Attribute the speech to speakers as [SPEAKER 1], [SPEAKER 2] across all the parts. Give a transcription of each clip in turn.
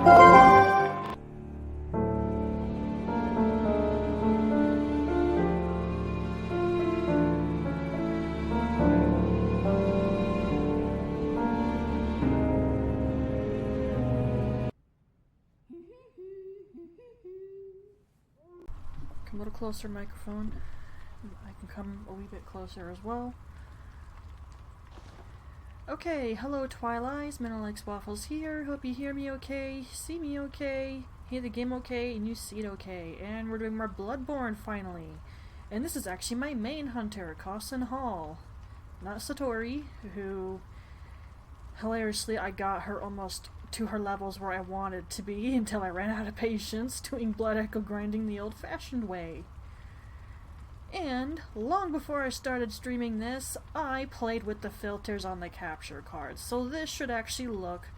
[SPEAKER 1] Come a little closer, microphone. I can come a wee bit closer as well. Okay, hello Twilis, Mental Likes Waffles here. Hope you hear me okay, see me okay, hear the game okay, and you see it okay. And we're doing more Bloodborne finally. And this is actually my main hunter, Cawson Hall. Not Satori, who, hilariously, I got her almost to her levels where I wanted to be until I ran out of patience doing blood echo grinding the old-fashioned way. And long before I started streaming this, I played with the filters on the capture cards, so this should actually look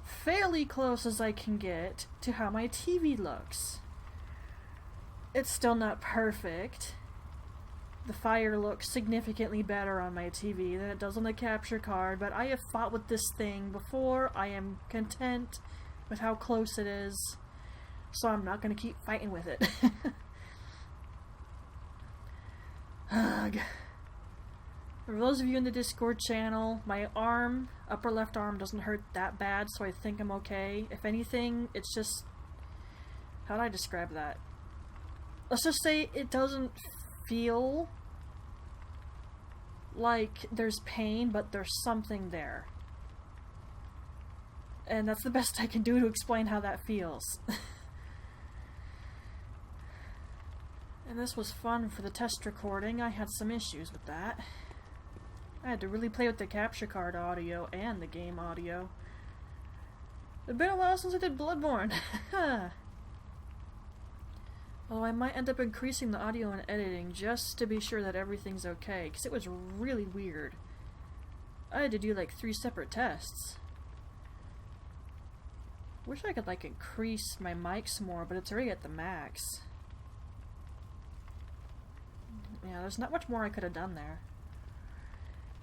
[SPEAKER 1] fairly close as I can get to how my TV looks. It's still not perfect. The fire looks significantly better on my TV than it does on the capture card, but I have fought with this thing before. I am content with how close it is, so I'm not going to keep fighting with it. Ugh. For those of you in the Discord channel, my arm, upper left arm, doesn't hurt that bad, so I think I'm okay. If anything, it's just... how do I describe that? Let's just say it doesn't feel like there's pain, but there's something there. And that's the best I can do to explain how that feels. And this was fun for the test recording. I had some issues with that. I had to really play with the capture card audio and the game audio. It's been a while since I did Bloodborne. Although I might end up increasing the audio and editing just to be sure that everything's okay, because it was really weird. I had to do like 3 separate tests. Wish I could like increase my mic some more, but it's already at the max. Yeah, there's not much more I could have done there.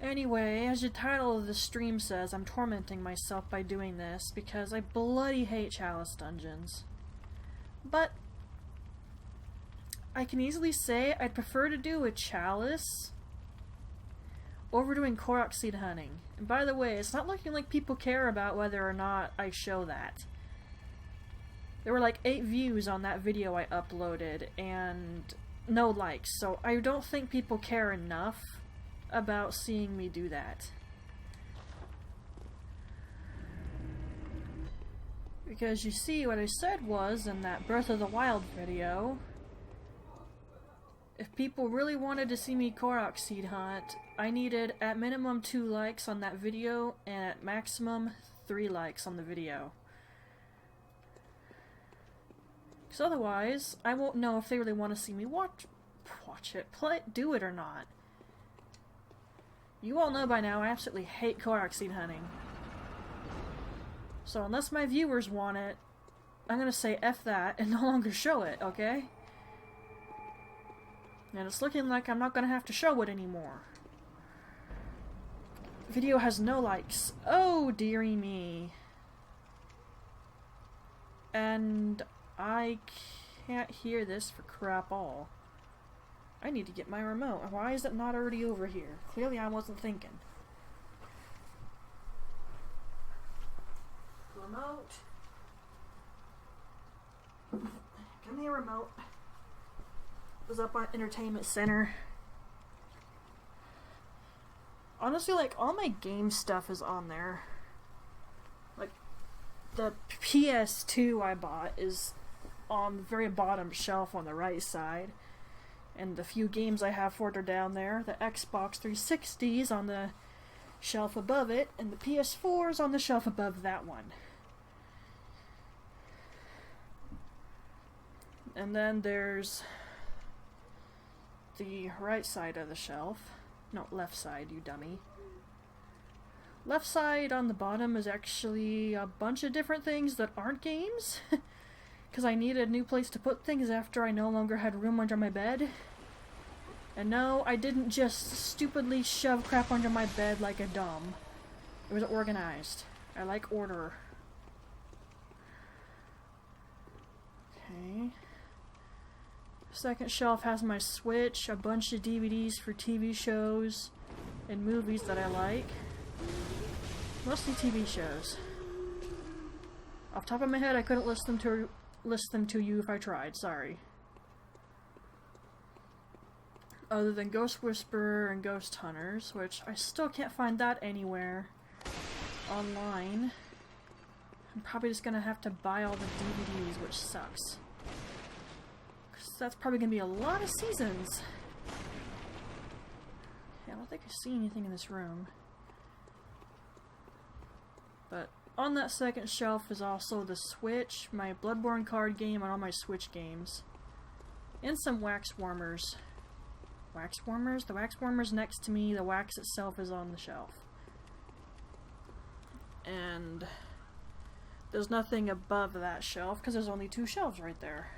[SPEAKER 1] Anyway, as the title of the stream says, I'm tormenting myself by doing this because I bloody hate Chalice dungeons. But I can easily say I'd prefer to do a Chalice over doing Korok seed hunting. And by the way, it's not looking like people care about whether or not I show that. There were like 8 views on that video I uploaded and no likes, so I don't think people care enough about seeing me do that. Because you see, what I said was, in that Breath of the Wild video, if people really wanted to see me Korok seed hunt, I needed at minimum 2 likes on that video, and at maximum 3 likes on the video. Because otherwise, I won't know if they really want to see me watch it, do it or not. You all know by now I absolutely hate Korok seed hunting. So unless my viewers want it, I'm gonna say F that and no longer show it, okay? And it's looking like I'm not gonna have to show it anymore. The video has no likes. Oh, dearie me. And I can't hear this for crap all. I need to get my remote. Why is it not already over here? Clearly I wasn't thinking. Remote. Give me a remote. It was up on Entertainment Center. Honestly, like, all my game stuff is on there. Like, the PS2 I bought is on the very bottom shelf on the right side. And the few games I have for it are down there. The Xbox 360 is on the shelf above it, and the PS4 is on the shelf above that one. And then there's the right side of the shelf. No, left side, you dummy. Left side on the bottom is actually a bunch of different things that aren't games. Because I needed a new place to put things after I no longer had room under my bed. And no, I didn't just stupidly shove crap under my bed like a dumb. It was organized. I like order. Second shelf has my Switch, a bunch of DVDs for TV shows and movies that I like. Mostly TV shows. Off the top of my head, I couldn't list them to you if I tried, sorry. Other than Ghost Whisperer and Ghost Hunters, which I still can't find that anywhere online. I'm probably just gonna have to buy all the DVDs, which sucks. Because that's probably gonna be a lot of seasons. Yeah, I don't think I see anything in this room. But on that second shelf is also the Switch, my Bloodborne card game, and all my Switch games. And some wax warmers. Wax warmers? The wax warmer's next to me, the wax itself is on the shelf. And there's nothing above that shelf, because there's only 2 shelves right there.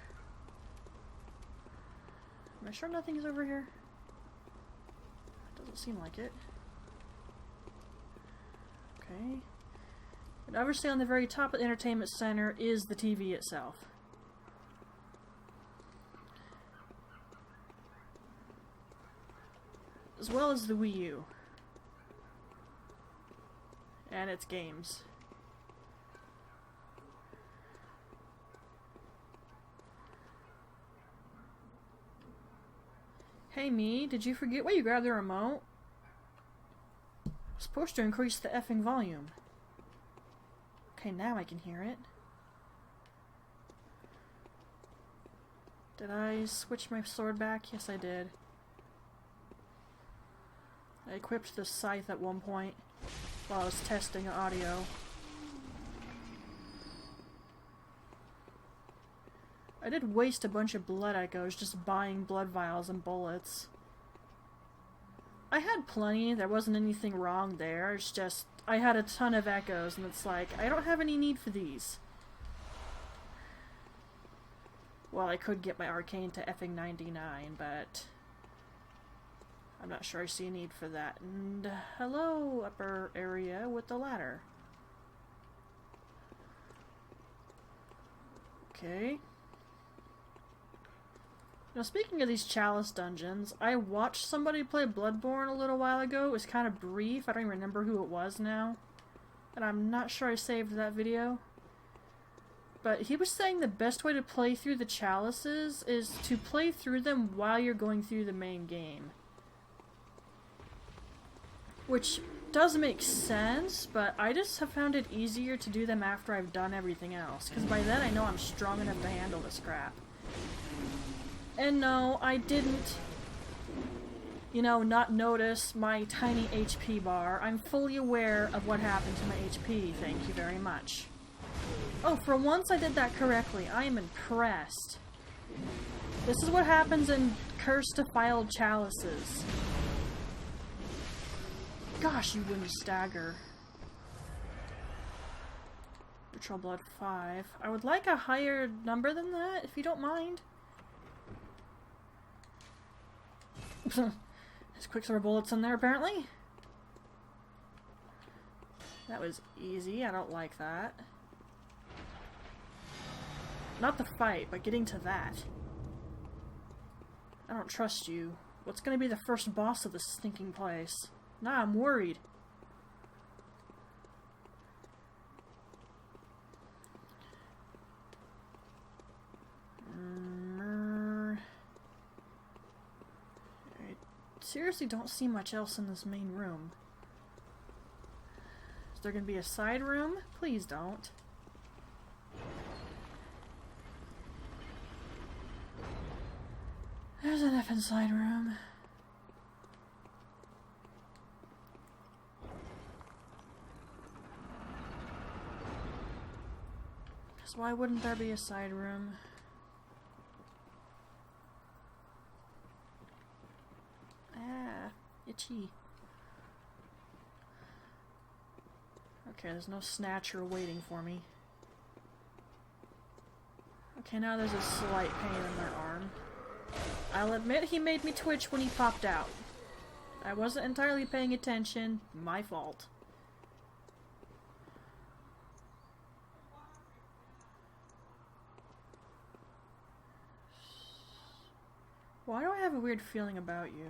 [SPEAKER 1] Am I sure nothing is over here? Doesn't seem like it. Okay. And obviously on the very top of the entertainment center is the TV itself. As well as the Wii U. And its games. Hey me, did you forget why you grabbed the remote? It's supposed to increase the effing volume. Okay, now I can hear it. Did I switch my sword back? Yes, I did. I equipped the scythe at one point while I was testing audio. I did waste a bunch of blood echoes just buying blood vials and bullets. I had plenty, there wasn't anything wrong there, it's just I had a ton of echoes and it's like, I don't have any need for these. Well, I could get my arcane to effing 99, but I'm not sure I see a need for that. And hello, upper area with the ladder. Okay. Now, speaking of these Chalice dungeons, I watched somebody play Bloodborne a little while ago. It was kind of brief. I don't even remember who it was now. And I'm not sure I saved that video. But he was saying the best way to play through the Chalices is to play through them while you're going through the main game. Which does make sense, but I just have found it easier to do them after I've done everything else. Because by then I know I'm strong enough to handle this crap. And no, I didn't, not notice my tiny HP bar. I'm fully aware of what happened to my HP, thank you very much. Oh, for once I did that correctly. I am impressed. This is what happens in Cursed Defiled Chalices. Gosh, you wouldn't stagger. Neutral blood 5. I would like a higher number than that, if you don't mind. There's Quicksilver bullets in there, apparently. That was easy. I don't like that. Not the fight, but getting to that. I don't trust you. What's gonna be the first boss of this stinking place? Nah, I'm worried. Seriously don't see much else in this main room. Is there gonna be a side room? Please don't. There's an effing side room. So why wouldn't there be a side room? Ah, itchy. Okay, there's no snatcher waiting for me. Okay, now there's a slight pain in my arm. I'll admit he made me twitch when he popped out. I wasn't entirely paying attention. My fault. Why do I have a weird feeling about you?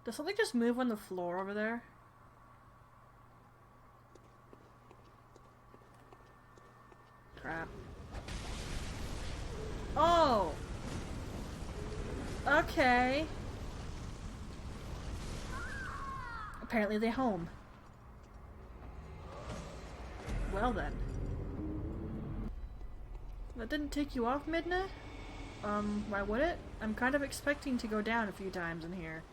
[SPEAKER 1] Does something just move on the floor over there? Crap. Oh! Okay. Apparently they're home. Well then. That didn't take you off, Midna? Why would it? I'm kind of expecting to go down a few times in here.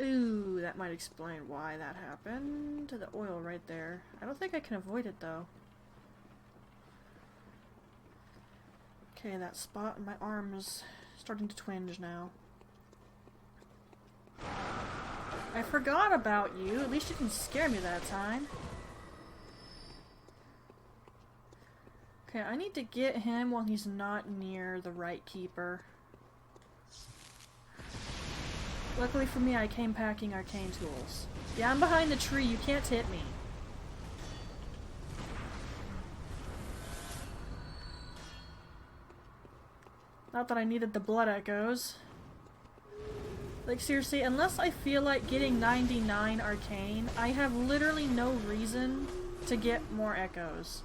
[SPEAKER 1] Ooh, that might explain why that happened. The oil right there. I don't think I can avoid it though. Okay, that spot in my arm is starting to twinge now. I forgot about you. At least you didn't scare me that time. Okay, I need to get him while he's not near the right keeper. Luckily for me, I came packing arcane tools. Yeah, I'm behind the tree. You can't hit me. Not that I needed the blood echoes. Like, seriously, unless I feel like getting 99 arcane, I have literally no reason to get more echoes.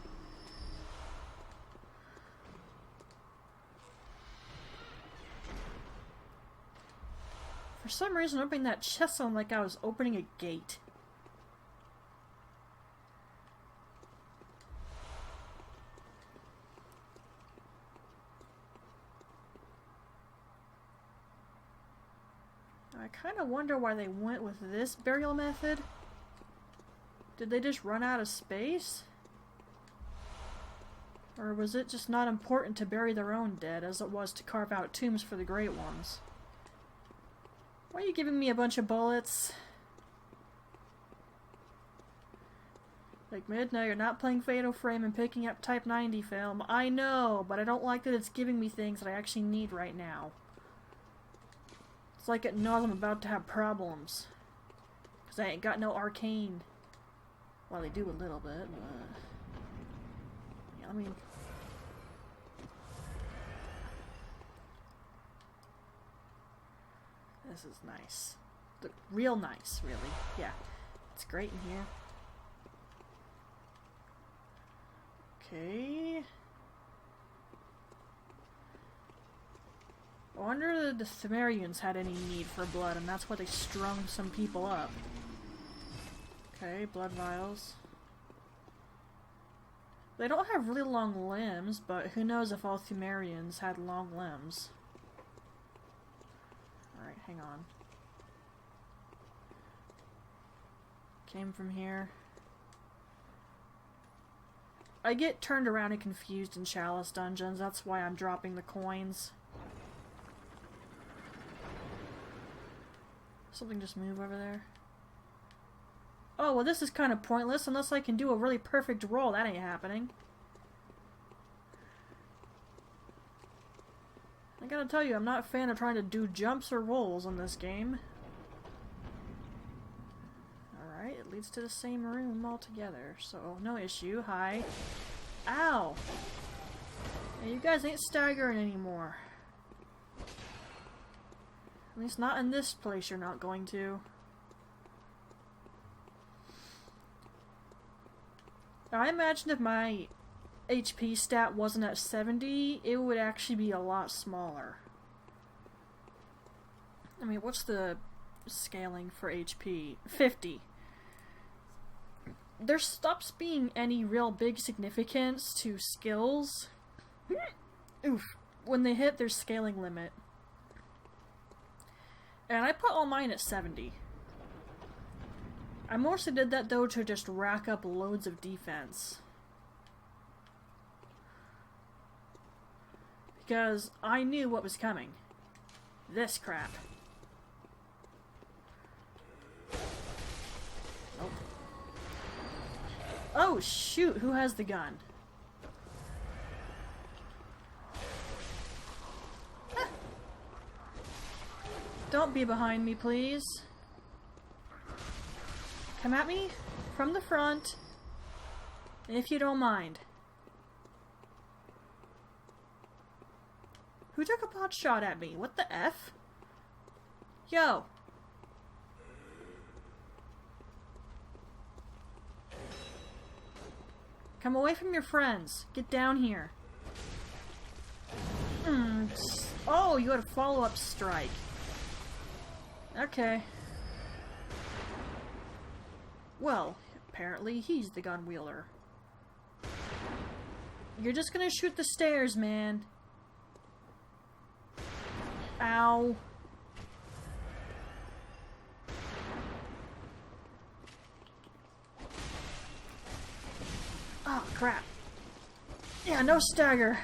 [SPEAKER 1] For some reason, opening that chest sounded like I was opening a gate. I kind of wonder why they went with this burial method. Did they just run out of space? Or was it just not important to bury their own dead as it was to carve out tombs for the great ones? Why are you giving me a bunch of bullets? Like, Midna, you're not playing Fatal Frame and picking up Type 90 film. I know, but I don't like that it's giving me things that I actually need right now. It's like it knows I'm about to have problems. Because I ain't got no arcane. Well, they do a little bit, but... yeah, I mean... this is nice. Look, real nice, really. Yeah. It's great in here. Okay. I wonder if the Cimmerians had any need for blood, and that's why they strung some people up. Okay, blood vials. They don't have really long limbs, but who knows if all Cimmerians had long limbs. Alright, hang on. Came from here. I get turned around and confused in Chalice dungeons, that's why I'm dropping the coins. Something just moved over there. Oh, well this is kind of pointless unless I can do a really perfect roll. That ain't happening. I gotta tell you, I'm not a fan of trying to do jumps or rolls in this game. Alright, it leads to the same room altogether, so no issue. Hi. Ow! Yeah, you guys ain't staggering anymore. At least not in this place you're not going to. Now, I imagine if my HP stat wasn't at 70, it would actually be a lot smaller. I mean, what's the scaling for HP? 50. There stops being any real big significance to skills. Oof. When they hit their scaling limit. And I put all mine at 70. I mostly did that though to just rack up loads of defense. Because I knew what was coming. This crap. Nope. Oh shoot, who has the gun? Ah. Don't be behind me, please. Come at me from the front, if you don't mind. Who took a pot shot at me? What the F? Yo! Come away from your friends. Get down here. Oh, you had a follow-up strike. Okay. Well, apparently he's the gun wielder. You're just gonna shoot the stairs, man. Ow. Oh, crap. Yeah, no stagger.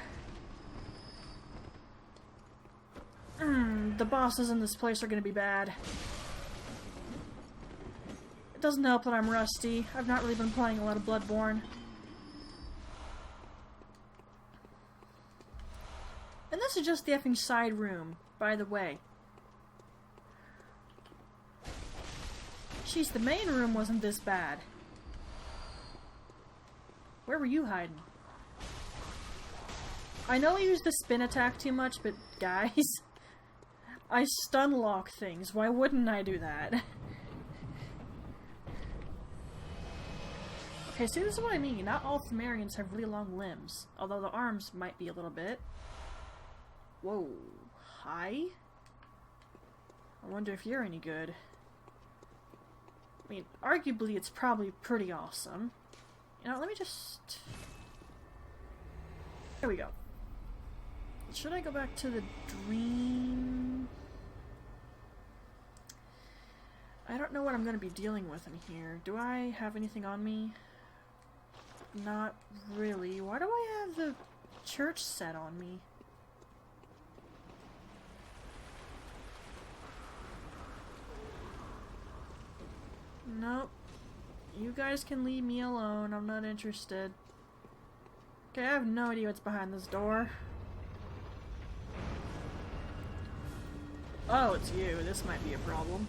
[SPEAKER 1] The bosses in this place are gonna be bad. It doesn't help that I'm rusty. I've not really been playing a lot of Bloodborne. And this is just the effing side room, by the way. Jeez, the main room wasn't this bad. Where were you hiding? I know I use the spin attack too much, but guys, I stun lock things. Why wouldn't I do that? Okay, see, this is what I mean. Not all Pthumerians have really long limbs, although the arms might be a little bit. Whoa. Hi? I wonder if you're any good. I mean, arguably it's probably pretty awesome. You know, let me just... There we go. Should I go back to the dream? I don't know what I'm going to be dealing with in here. Do I have anything on me? Not really. Why do I have the church set on me? Nope. You guys can leave me alone. I'm not interested. Okay, I have no idea what's behind this door. Oh, it's you. This might be a problem.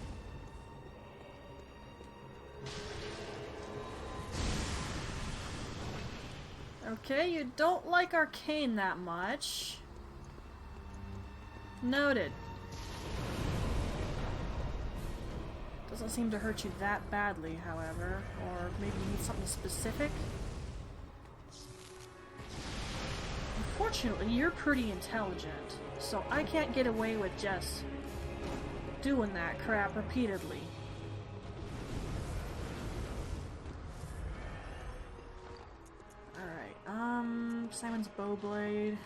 [SPEAKER 1] Okay, you don't like arcane that much. Noted. Doesn't seem to hurt you that badly, however. Or maybe you need something specific? Unfortunately, you're pretty intelligent, so I can't get away with just doing that crap repeatedly. Alright, Simon's Bowblade.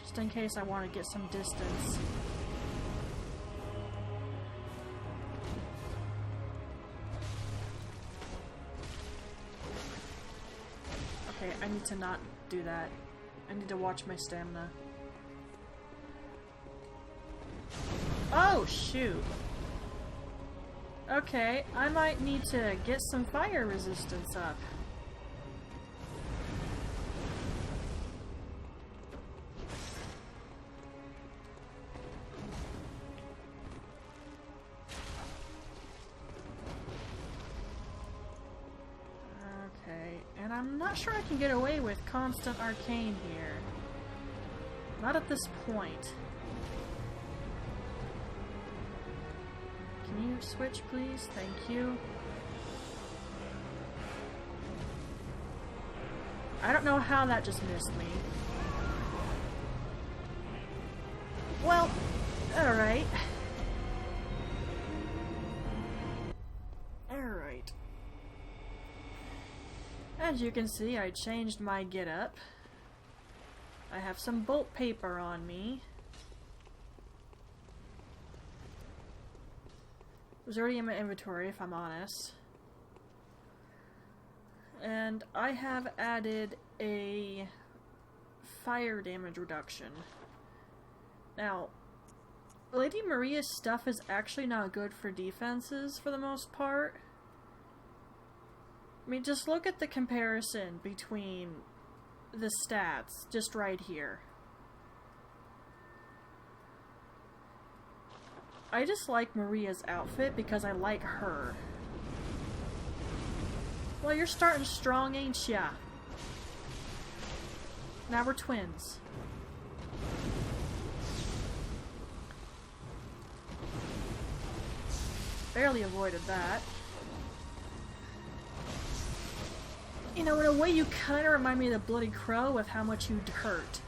[SPEAKER 1] Just in case I want to get some distance. Okay, I need to not do that. I need to watch my stamina. Oh, shoot! Okay, I might need to get some fire resistance up. And I'm not sure I can get away with constant arcane here. Not at this point. Can you switch, please? Thank you. I don't know how that just missed me. Well, alright. Alright. As you can see, I changed my getup. I have some bolt paper on me. It was already in my inventory, if I'm honest. And I have added a fire damage reduction. Now, Lady Maria's stuff is actually not good for defenses for the most part. I mean, just look at the comparison between the stats, just right here. I just like Maria's outfit because I like her. Well, you're starting strong, ain't ya? Now we're twins. Barely avoided that. You know, in a way, you kind of remind me of the Bloody Crow with how much you'd hurt.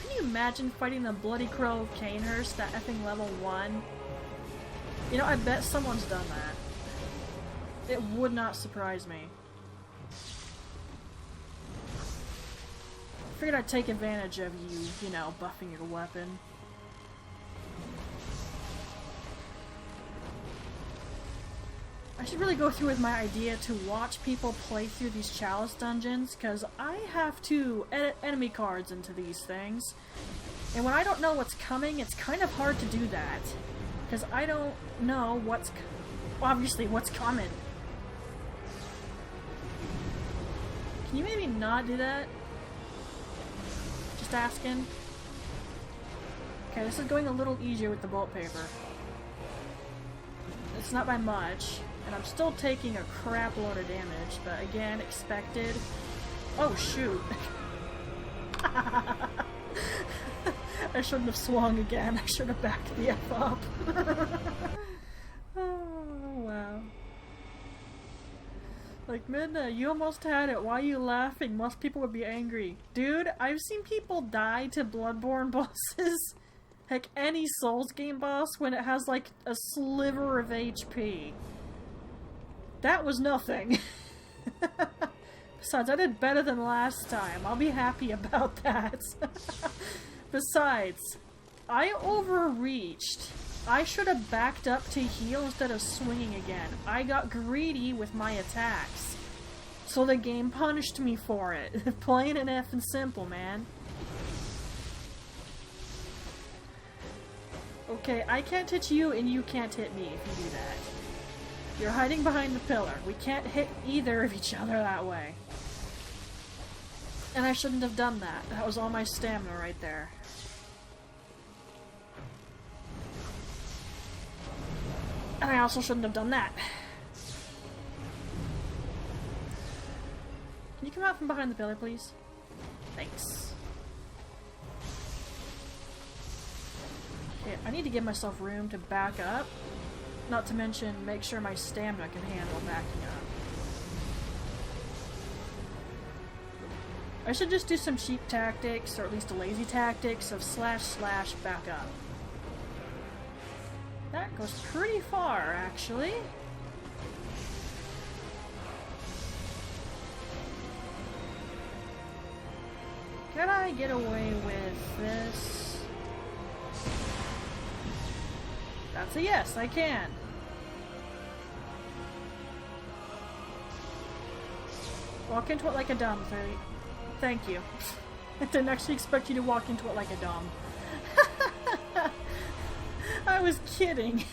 [SPEAKER 1] Can you imagine fighting the Bloody Crow of Canehurst at effing level 1? You know, I bet someone's done that. It would not surprise me. Figured I'd take advantage of you know, buffing your weapon. I should really go through with my idea to watch people play through these Chalice dungeons, because I have to edit enemy cards into these things. And when I don't know what's coming, it's kind of hard to do that. Because I don't know obviously what's coming. Can you maybe not do that? Just asking. Okay, this is going a little easier with the bolt paper. It's not by much. And I'm still taking a crap load of damage, but again, expected. Oh, shoot. I shouldn't have swung again. I should have backed the F up. Oh, wow. Like, Midna, you almost had it. Why are you laughing? Most people would be angry. Dude, I've seen people die to Bloodborne bosses. Heck, any Souls game boss when it has, like, a sliver of HP. That was nothing. Besides, I did better than last time. I'll be happy about that. Besides, I overreached. I should have backed up to heal instead of swinging again. I got greedy with my attacks. So the game punished me for it. Plain and effing simple, man. Okay, I can't hit you and you can't hit me if you do that. You're hiding behind the pillar. We can't hit either of each other that way. And I shouldn't have done that. That was all my stamina right there. And I also shouldn't have done that. Can you come out from behind the pillar, please? Thanks. Okay, I need to give myself room to back up. Not to mention, make sure my stamina can handle backing up. I should just do some cheap tactics, or at least a lazy tactics, of slash back up. That goes pretty far, actually. Can I get away with this? That's a yes, I can. Walk into it like a dumb, thank you. I didn't actually expect you to walk into it like a dumb. I was kidding.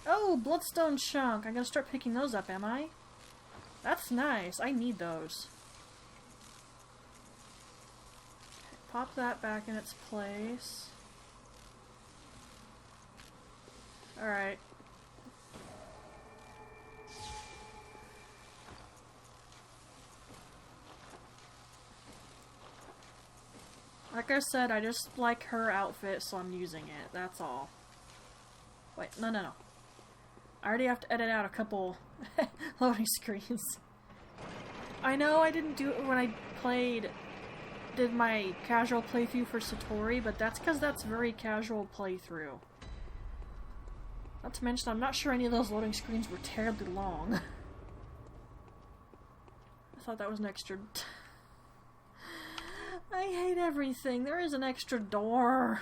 [SPEAKER 1] Oh, Bloodstone Chunk. I'm gonna start picking those up, am I? That's nice. I need those. Pop that back in its place. Alright. Like I said, I just like her outfit, so I'm using it. That's all. Wait, no. I already have to edit out a couple loading screens. I know I didn't do it when I did my casual playthrough for Satori, but that's because that's very casual playthrough. Not to mention, I'm not sure any of those loading screens were terribly long. I thought that was an extra... I hate everything. There is an extra door.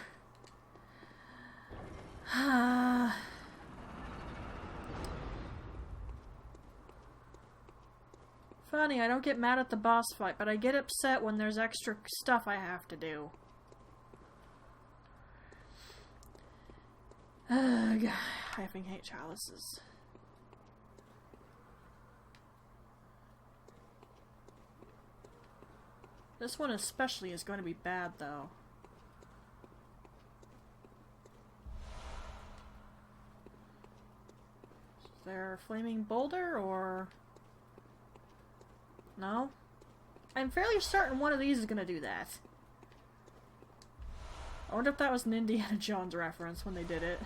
[SPEAKER 1] Funny, I don't get mad at the boss fight, but I get upset when there's extra stuff I have to do. Ugh, I effing hate chalices. This one especially is going to be bad, though. Is there a flaming boulder, or... No? I'm fairly certain one of these is going to do that. I wonder if that was an Indiana Jones reference when they did it.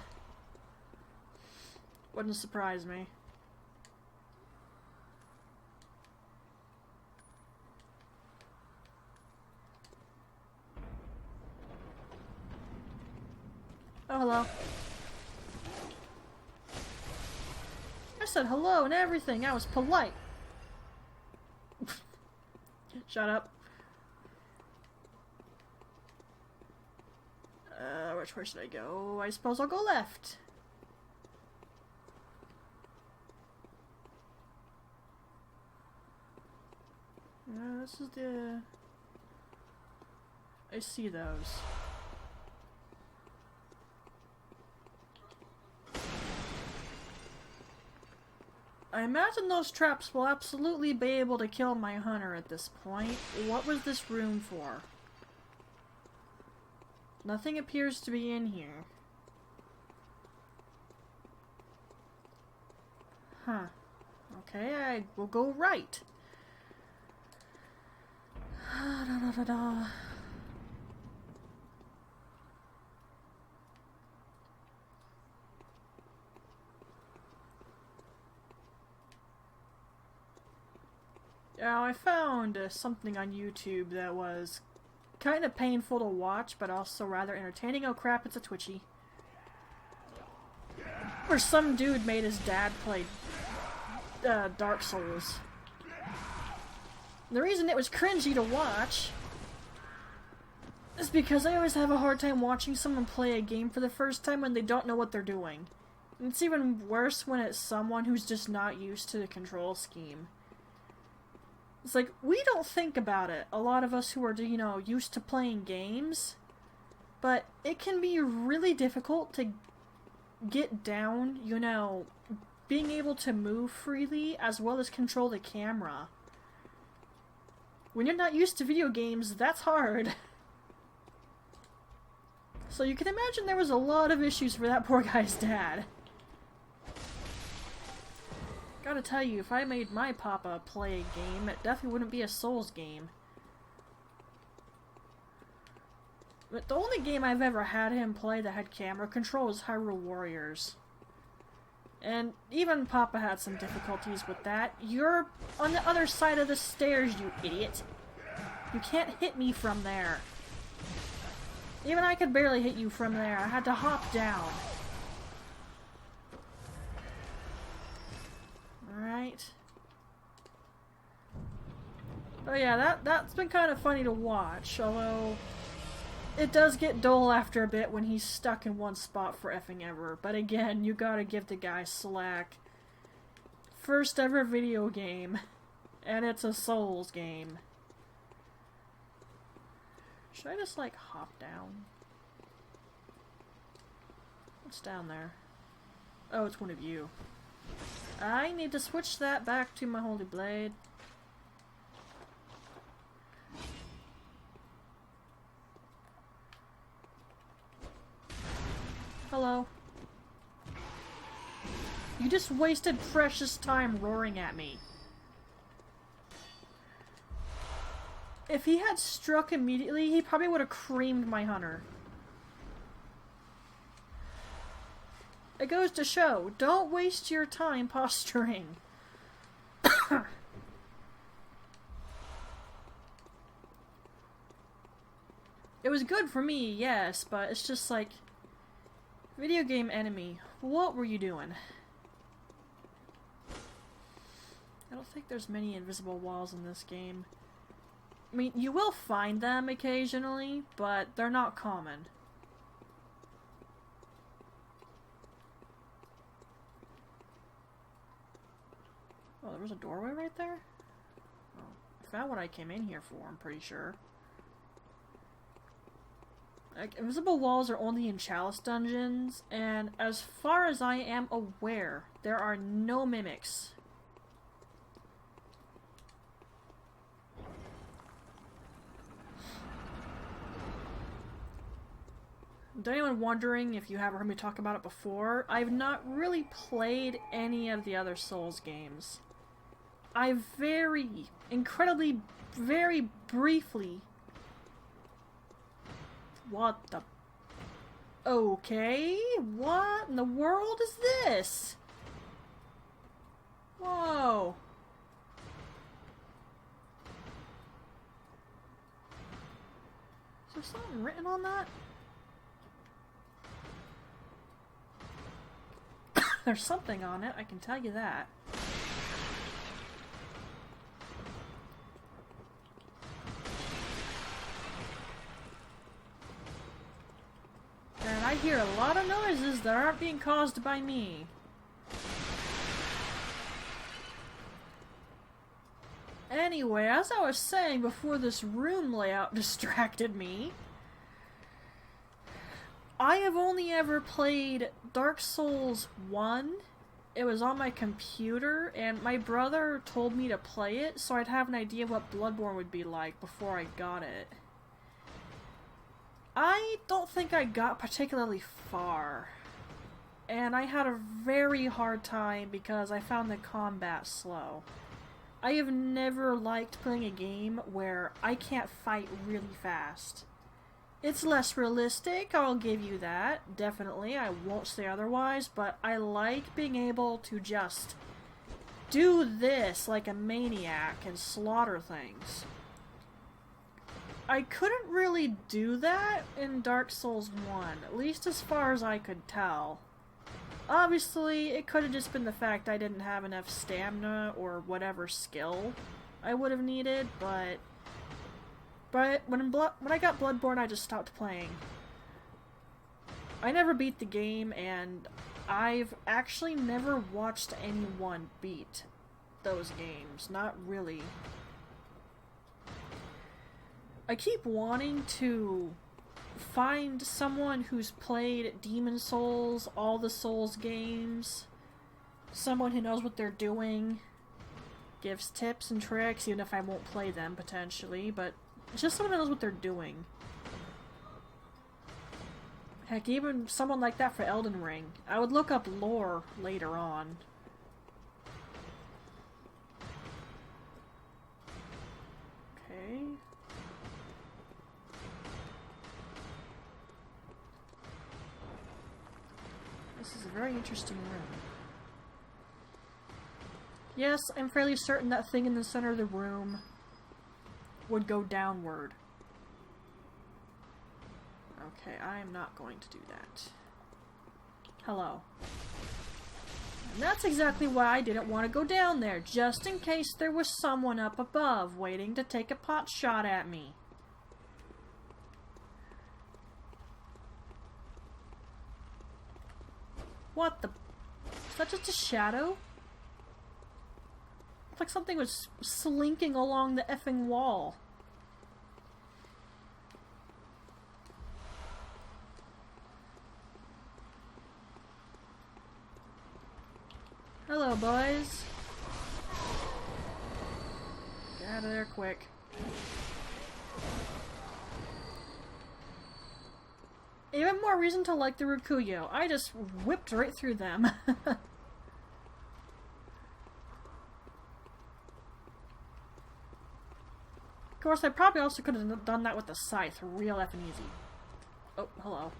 [SPEAKER 1] Wouldn't surprise me. Oh, hello. I said hello and everything. I was polite. Shut up. Which way should I go? I suppose I'll go left. This is the... I see those. I imagine those traps will absolutely be able to kill my hunter at this point. What was this room for? Nothing appears to be in here. Huh. Okay, I will go right. Now, I found something on YouTube that was kind of painful to watch, but also rather entertaining. Oh crap, it's a Twitchy. Where some dude made his dad play Dark Souls. The reason it was cringy to watch is because I always have a hard time watching someone play a game for the first time when they don't know what they're doing. And it's even worse when it's someone who's just not used to the control scheme. It's like, we don't think about it, a lot of us who are, you know, used to playing games, but it can be really difficult to get down, you know, being able to move freely as well as control the camera. When you're not used to video games, that's hard. So you can imagine there was a lot of issues for that poor guy's dad. Gotta tell you, if I made my papa play a game, it definitely wouldn't be a Souls game. But the only game I've ever had him play that had camera control was Hyrule Warriors. And even Papa had some difficulties with that. You're on the other side of the stairs, you idiot. You can't hit me from there. Even I could barely hit you from there. I had to hop down. Alright. Oh yeah, that's been kind of funny to watch, although it does get dull after a bit when he's stuck in one spot for effing ever. But again, you gotta give the guy slack. First ever video game, and it's a Souls game. Should I just, like, hop down? What's down there? Oh, it's one of you. I need to switch that back to my Holy Blade. Hello. You just wasted precious time roaring at me. If he had struck immediately, he probably would have creamed my hunter. It goes to show, don't waste your time posturing. It was good for me, yes, but it's just like... Video game enemy, what were you doing? I don't think there's many invisible walls in this game. I mean, you will find them occasionally, but they're not common. Oh, there was a doorway right there? Oh, I found what I came in here for, I'm pretty sure. Like, invisible walls are only in Chalice dungeons, and as far as I am aware, there are no mimics. To anyone wondering if you haven't heard me talk about it before, I've not really played any of the other Souls games. I incredibly, very briefly... What the... Okay, what in the world is this? Whoa! Is there something written on that? There's something on it, I can tell you that. And I hear a lot of noises that aren't being caused by me. Anyway, as I was saying before this room layout distracted me, I have only ever played Dark Souls 1. It was on my computer, and my brother told me to play it so I'd have an idea of what Bloodborne would be like before I got it. I don't think I got particularly far, and I had a very hard time because I found the combat slow. I have never liked playing a game where I can't fight really fast. It's less realistic, I'll give you that, definitely, I won't say otherwise, but I like being able to just do this like a maniac and slaughter things. I couldn't really do that in Dark Souls 1, at least as far as I could tell. Obviously, it could have just been the fact I didn't have enough stamina or whatever skill I would have needed, but when I got Bloodborne, I just stopped playing. I never beat the game, and I've actually never watched anyone beat those games. Not really. I keep wanting to find someone who's played Demon Souls, all the Souls games, someone who knows what they're doing, gives tips and tricks, even if I won't play them, potentially, but just someone who knows what they're doing. Heck, even someone like that for Elden Ring. I would look up lore later on. Okay. This is a very interesting room. Yes, I'm fairly certain that thing in the center of the room would go downward. Okay, I am not going to do that. Hello. And that's exactly why I didn't want to go down there, just in case there was someone up above waiting to take a pot shot at me. What the... Is that just a shadow? It's like something was slinking along the effing wall. Hello, boys. Get out of there quick. Even more reason to like the Rukuyo. I just whipped right through them. Of course, I probably also could have done that with the scythe. Real effing easy. Oh, hello.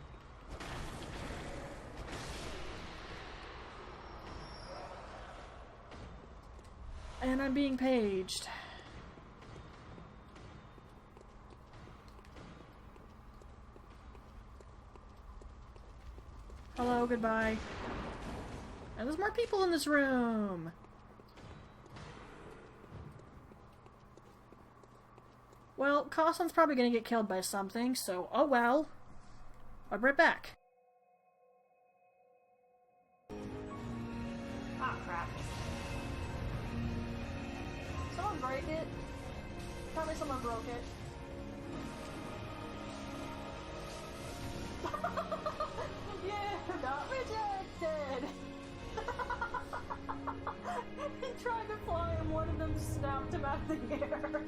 [SPEAKER 1] And I'm being paged. Hello, goodbye. And there's more people in this room! Well, Costin's probably gonna get killed by something, so oh well. I'll be right back. Ah, crap. Someone break it? Tell me someone broke it. Yeah, not rejected! He tried to fly and one of them snapped him out of the air.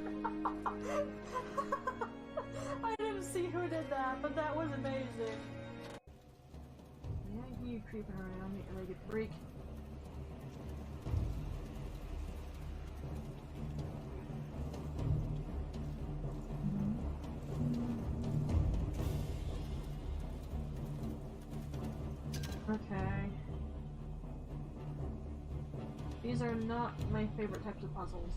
[SPEAKER 1] I didn't see who did that, but that was amazing. Yeah, I hear you creeping around me, like a freak. Okay. These are not my favorite types of puzzles.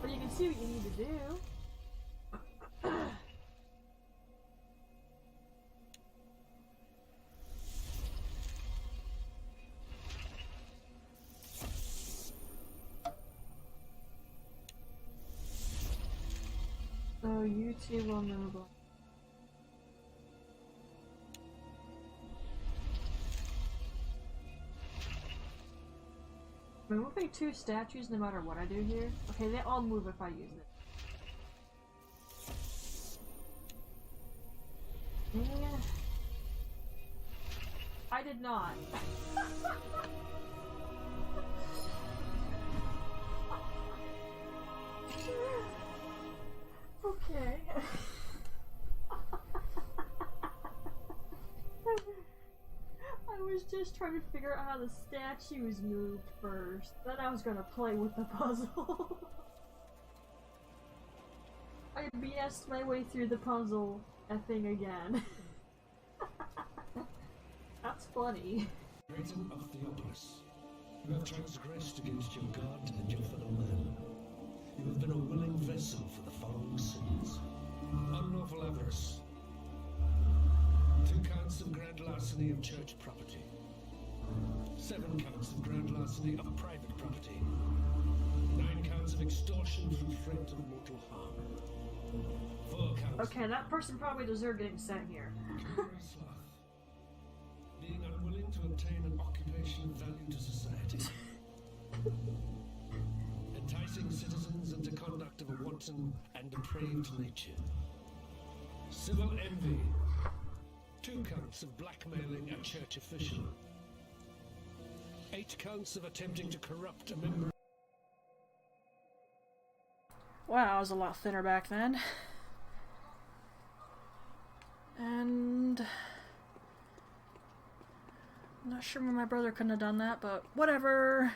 [SPEAKER 1] But you can see what you need to do. So you two will move on. I'm moving 2 statues no matter what I do here. Okay, they all move if I use it. Yeah. I did not. Okay. I was just trying to figure out how the statues moved first. Then I was gonna play with the puzzle. I BS'd my way through the puzzle thing again. That's funny.
[SPEAKER 2] Creator of Theopolis, you have transgressed against your God and your fellow man. You have been a willing vessel for the following sins: unlawful avarice, 2 counts of grand larceny of church property, 7 counts of grand larceny of private property, 9 counts of extortion through threat of mortal harm, 4 counts.
[SPEAKER 1] Okay, that person probably deserved getting sent here.
[SPEAKER 2] Sloth, being unwilling to obtain an occupation of value to society. Enticing citizens into conduct of a wanton and depraved nature. Civil envy. 2 counts of blackmailing a church official. 8 counts of attempting to corrupt a member.
[SPEAKER 1] Wow, I was a lot thinner back then. And I'm not sure why my brother couldn't have done that, but whatever.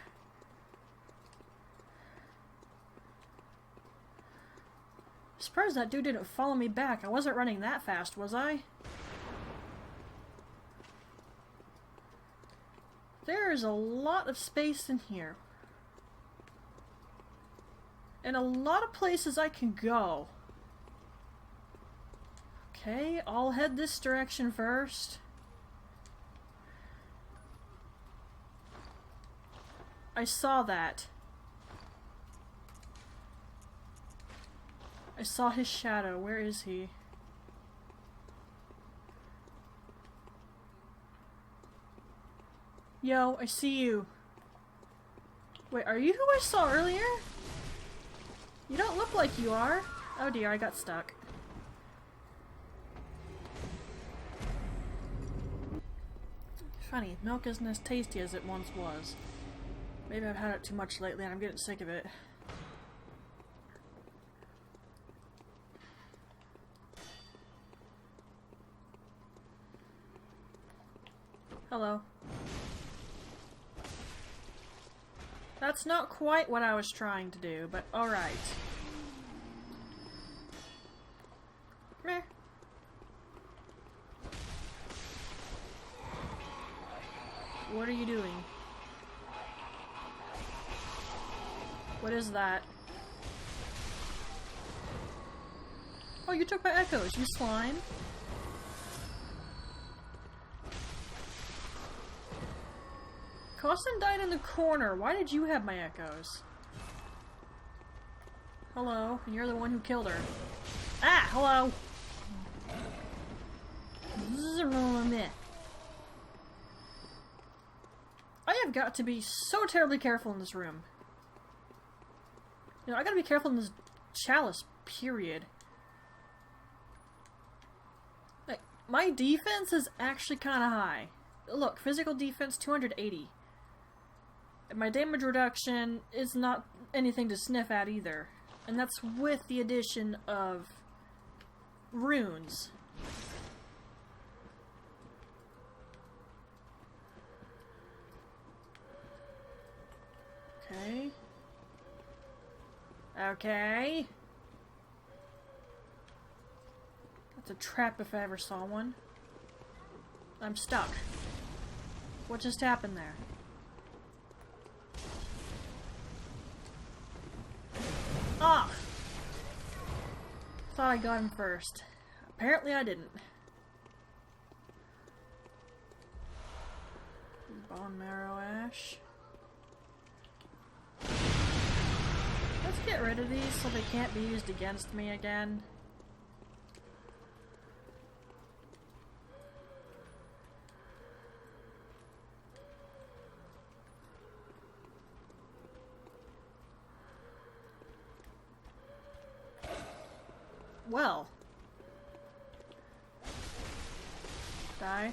[SPEAKER 1] Surprised that dude didn't follow me back. I wasn't running that fast, was I? There is a lot of space in here. And a lot of places I can go. Okay, I'll head this direction first. I saw that. I saw his shadow. Where is he? Yo, I see you. Wait, are you who I saw earlier? You don't look like you are. Oh dear, I got stuck. Funny, milk isn't as tasty as it once was. Maybe I've had it too much lately and I'm getting sick of it. Hello. That's not quite what I was trying to do, but alright. Meh. What are you doing? What is that? Oh, you took my echoes, you slime. Costin died in the corner. Why did you have my echoes? Hello, and you're the one who killed her. Ah, hello! I have got to be so terribly careful in this room. You know, I gotta be careful in this chalice, period. Like, my defense is actually kinda high. Look, physical defense 280. My damage reduction is not anything to sniff at either. And that's with the addition of runes. Okay. Okay. It's a trap if I ever saw one. I'm stuck. What just happened there? Ah! Thought I got him first. Apparently I didn't. Bone marrow ash. Let's get rid of these so they can't be used against me again. Well. Die.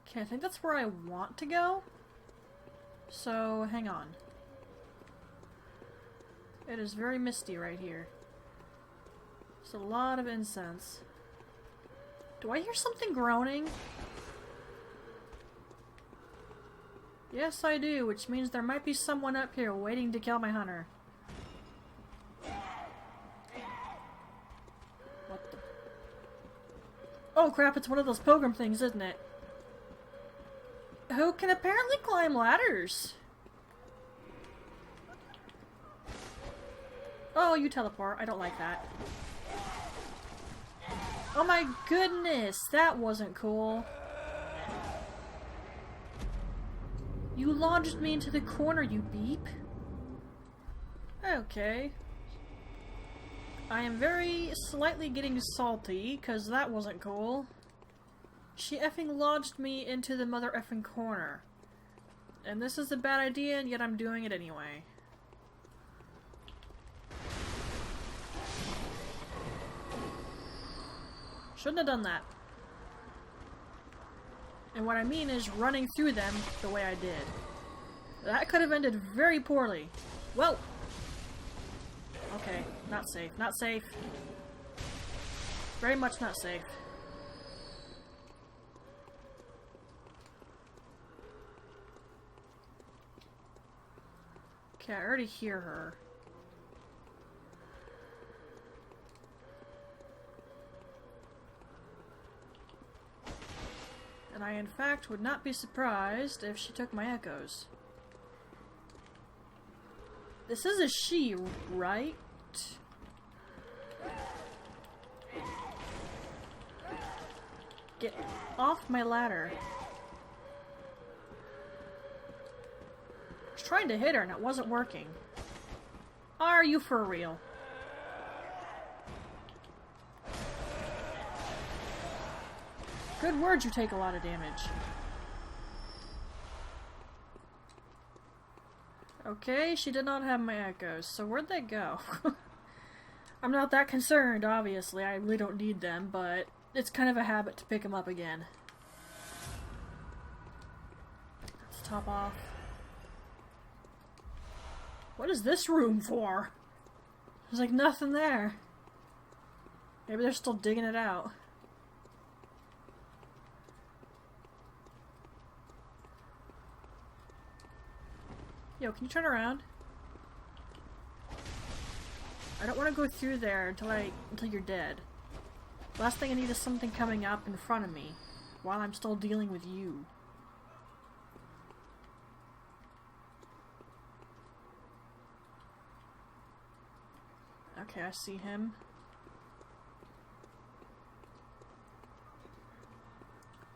[SPEAKER 1] Okay, I think that's where I want to go. So, hang on. It is very misty right here. There's a lot of incense. Do I hear something groaning? Yes, I do, which means there might be someone up here waiting to kill my hunter. What the... Oh crap, it's one of those pilgrim things, isn't it? Who can apparently climb ladders. Oh, you teleport. I don't like that. Oh my goodness, that wasn't cool. You launched me into the corner, you beep. Okay. I am very slightly getting salty, because that wasn't cool. She effing launched me into the mother effing corner. And this is a bad idea, and yet I'm doing it anyway. Shouldn't have done that. And what I mean is running through them the way I did. That could have ended very poorly. Whoa! Okay, not safe. Not safe. Very much not safe. Okay, I already hear her. And I, in fact, would not be surprised if she took my echoes. This is a she, right? Get off my ladder. I was trying to hit her and it wasn't working. Are you for real? Good words, you take a lot of damage. Okay, she did not have my echoes, so where'd they go? I'm not that concerned, obviously. I really don't need them, but it's kind of a habit to pick them up again. Let's top off. What is this room for? There's like nothing there. Maybe they're still digging it out. Yo, can you turn around? I don't want to go through there until you're dead. Last thing I need is something coming up in front of me while I'm still dealing with you. Okay, I see him.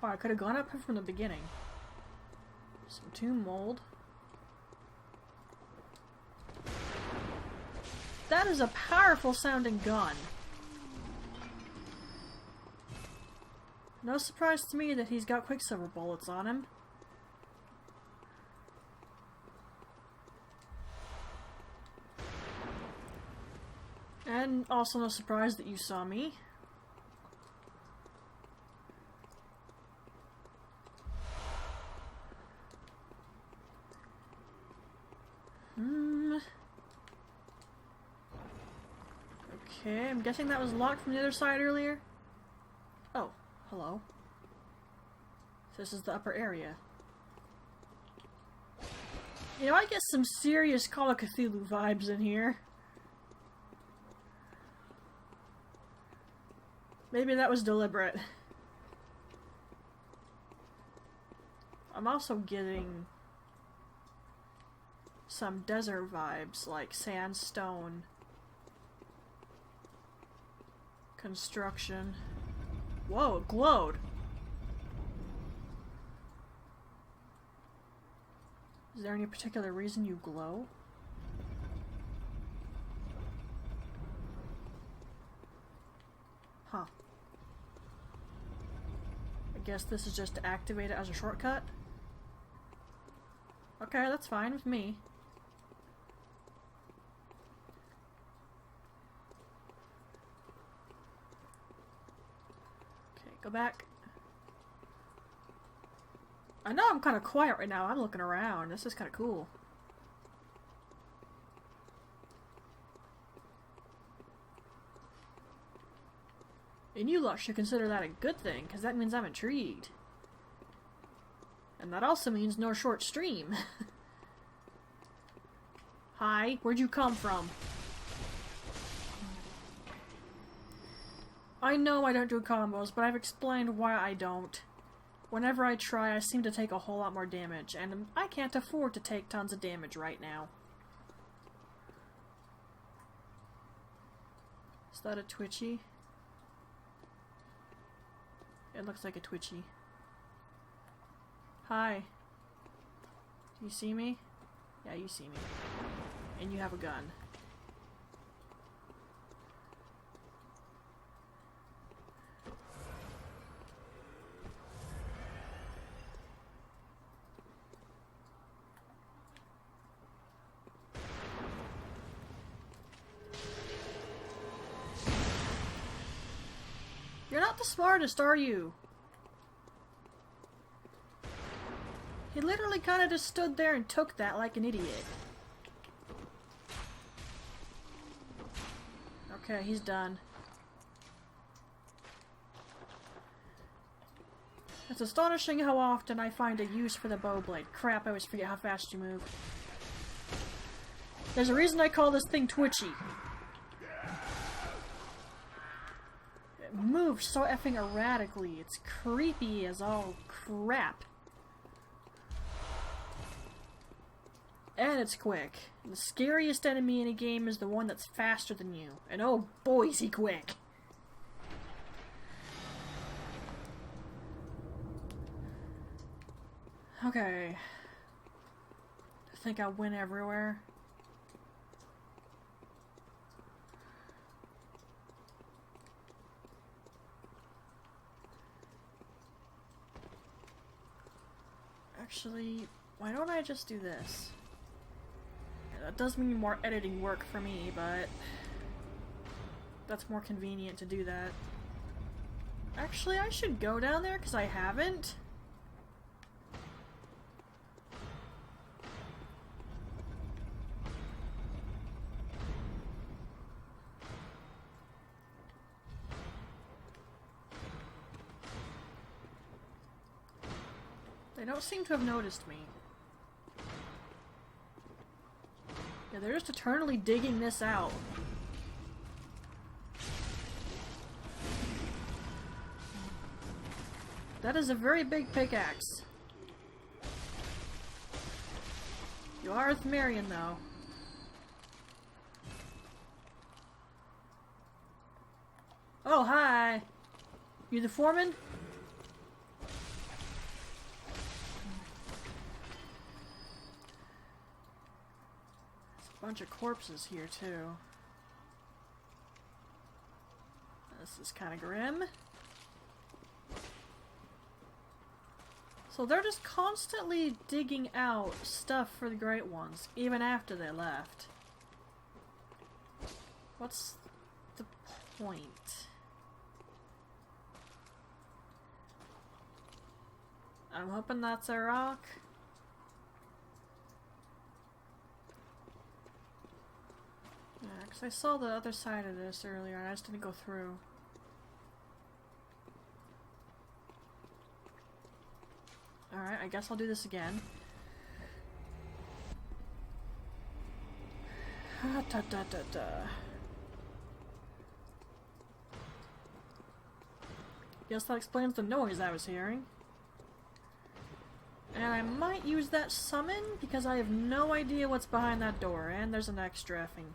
[SPEAKER 1] Oh, I could have gone up here from the beginning. Some tomb mold. That is a powerful sounding gun. No surprise to me that he's got quicksilver bullets on him. And also no surprise that you saw me. Okay, I'm guessing that was locked from the other side earlier. Oh, hello. This is the upper area. You know, I get some serious Call of Cthulhu vibes in here. Maybe that was deliberate. I'm also getting some desert vibes, like sandstone construction. Whoa, it glowed! Is there any particular reason you glow? Huh. I guess this is just to activate it as a shortcut? Okay, that's fine with me. Okay, go back. I know I'm kind of quiet right now. I'm looking around. This is kind of cool. And you lot should consider that a good thing, because that means I'm intrigued. And that also means no short stream. Hi, where'd you come from? I know I don't do combos, but I've explained why I don't. Whenever I try, I seem to take a whole lot more damage, and I can't afford to take tons of damage right now. Is that a Twitchy? It looks like a Twitchy. Hi. Do you see me? Yeah, you see me. And you have a gun. You're not the smartest, are you? He literally kind of just stood there and took that like an idiot. Okay, he's done. It's astonishing how often I find a use for the bow blade. Crap, I always forget how fast you move. There's a reason I call this thing Twitchy. It moves so effing erratically. It's creepy as all crap. And it's quick. The scariest enemy in a game is the one that's faster than you. And oh boy, is he quick! Okay. I think I win everywhere. Actually, why don't I just do this? That does mean more editing work for me, but that's more convenient to do that. Actually, I should go down there because I haven't. They don't seem to have noticed me. Yeah, they're just eternally digging this out. That is a very big pickaxe. You are Ithmarian, though. Oh, hi! You the foreman? Bunch of corpses here too. This is kind of grim. So they're just constantly digging out stuff for the Great Ones, even after they left. What's the point? I'm hoping that's a rock. Yeah, because I saw the other side of this earlier and I just didn't go through. Alright, I guess I'll do this again. Da, da, da, da. Guess that explains the noise I was hearing. And I might use that summon because I have no idea what's behind that door. And there's an extra effing.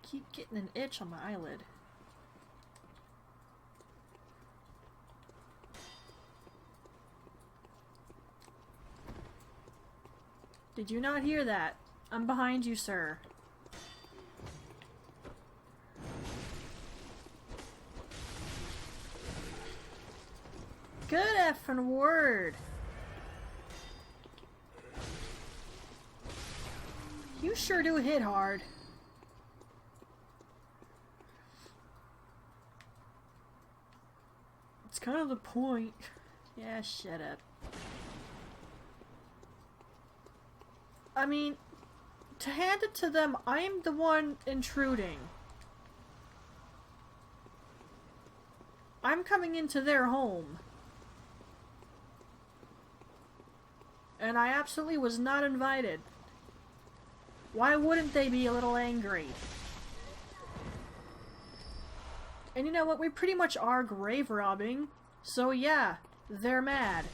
[SPEAKER 1] Keep getting an itch on my eyelid. Did you not hear that? I'm behind you, sir. Good effing word. You sure do hit hard. It's kind of the point. Yeah, shut up. I mean, to hand it to them, I'm the one intruding. I'm coming into their home. And I absolutely was not invited. Why wouldn't they be a little angry? And you know what? We pretty much are grave robbing. So yeah, they're mad.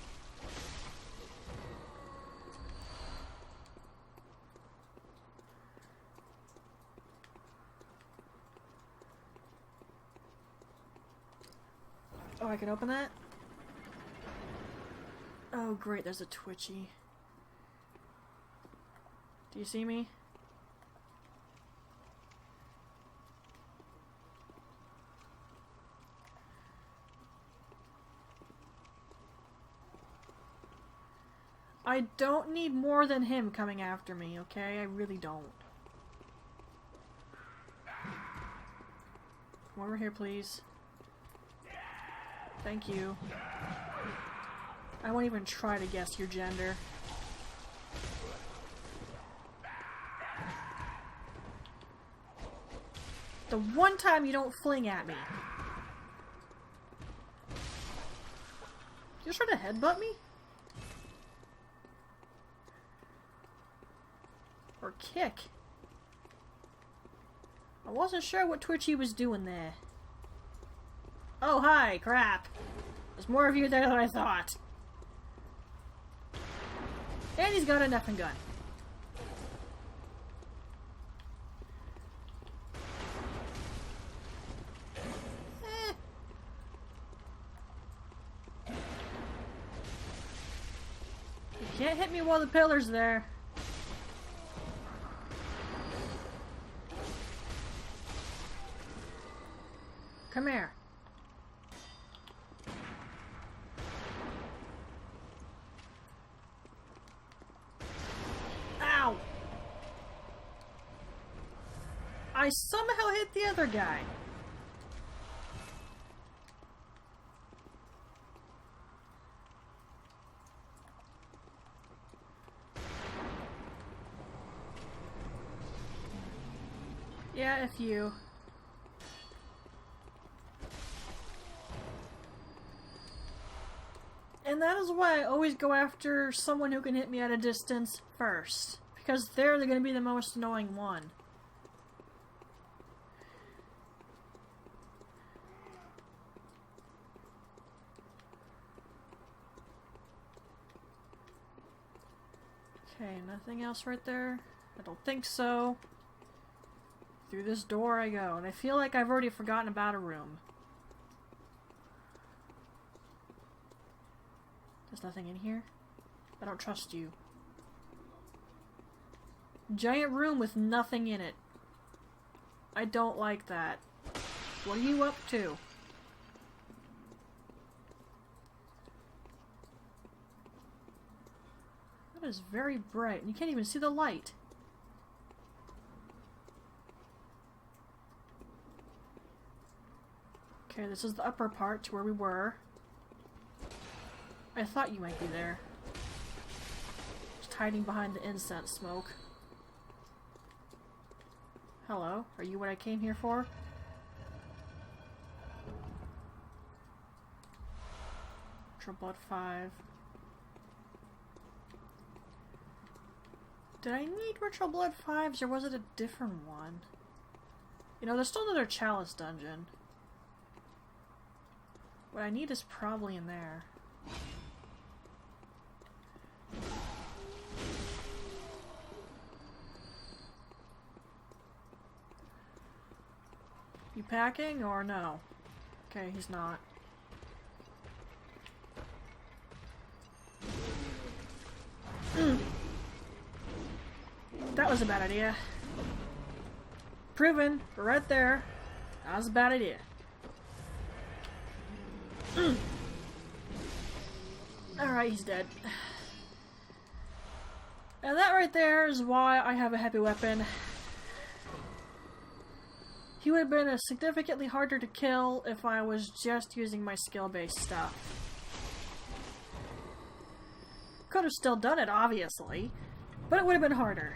[SPEAKER 1] Oh, I can open that? Oh great, there's a twitchy. Do you see me? I don't need more than him coming after me, okay? I really don't. Come over here, please. Thank you. I won't even try to guess your gender. The one time you don't fling at me. You're trying to headbutt me? Or kick? I wasn't sure what Twitchy was doing there. Oh, hi! Crap! There's more of you there than I thought. And he's got a effing gun. You can't hit me while the pillar's there. Come here. Ow! I somehow hit the other guy. Yeah, F you. And that is why I always go after someone who can hit me at a distance first. Because they're going to be the most annoying one. Okay, nothing else right there? I don't think so. Through this door I go, and I feel like I've already forgotten about a room. There's nothing in here? I don't trust you. Giant room with nothing in it. I don't like that. What are you up to? That is very bright, and you can't even see the light. Okay, this is the upper part to where we were. I thought you might be there. Just hiding behind the incense smoke. Hello, are you what I came here for? Ritual Blood 5. Did I need Ritual Blood 5s or was it a different one? You know, there's still another Chalice dungeon. What I need is probably in there. You packing or no? Okay, he's not. That was a bad idea. Proven, right there. That was a bad idea. Alright, he's dead. And that right there is why I have a heavy weapon. He would have been significantly harder to kill if I was just using my skill-based stuff. Could have still done it, obviously, but it would have been harder.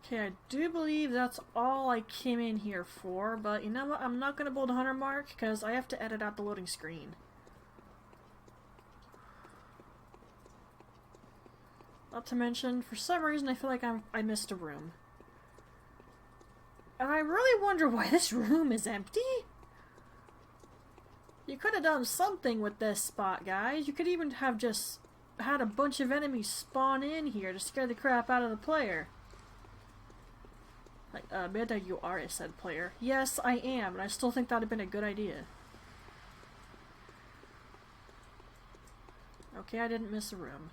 [SPEAKER 1] Okay, I do believe that's all I came in here for, but you know what? I'm not going to build a 100 mark because I have to edit out the loading screen. Not to mention, for some reason I feel like I missed a room. And I really wonder why this room is empty? You could have done something with this spot, guys. You could even have just had a bunch of enemies spawn in here to scare the crap out of the player. Like, Amanda, you are a said player. Yes, I am, and I still think that would have been a good idea. Okay, I didn't miss a room.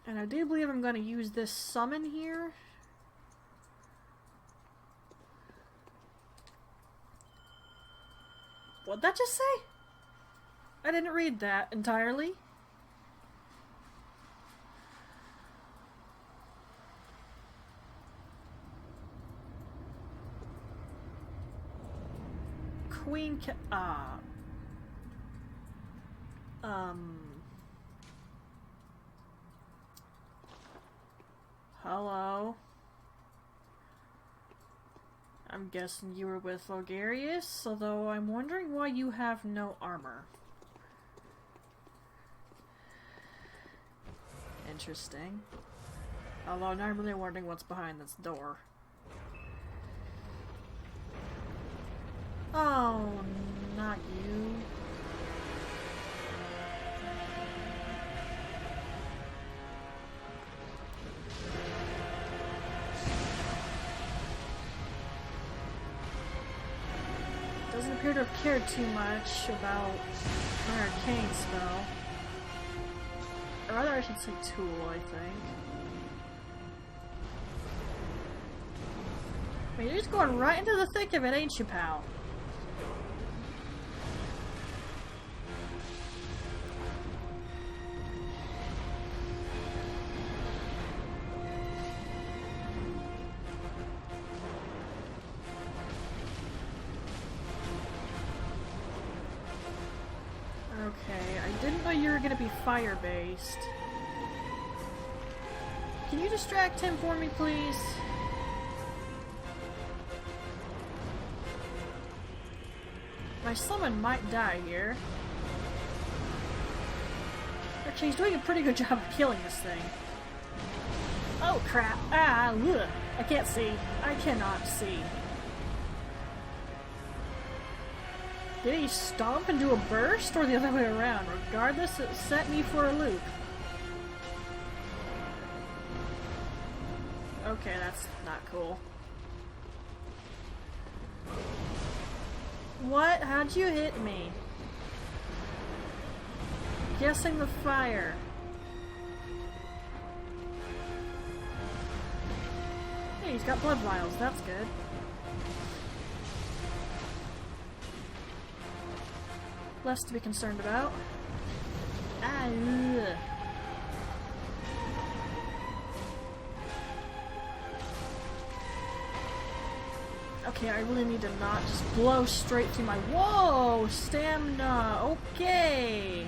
[SPEAKER 1] And I do believe I'm going to use this summon here. What'd that just say? I didn't read that entirely. Queen hello? I'm guessing you were with Vulgarius, although I'm wondering why you have no armor. Interesting. Although now I'm really wondering what's behind this door. Oh, not you. Doesn't appear to have cared too much about an arcane spell. Or rather, I should say tool, I think. I mean, you're just going right into the thick of it, ain't you, pal? Okay, I didn't know you were gonna be fire-based. Can you distract him for me, please? My summon might die here. Actually, he's doing a pretty good job of killing this thing. Oh crap! Ah, ugh. I can't see. I cannot see. Did he stomp and do a burst, or the other way around? Regardless, it set me for a loop. Okay, that's not cool. What? How'd you hit me? Guessing the fire. Hey, he's got blood vials, that's good. Less to be concerned about. Ah, ugh. Okay, I really need to not just blow straight through my... Whoa! Stamina! Okay!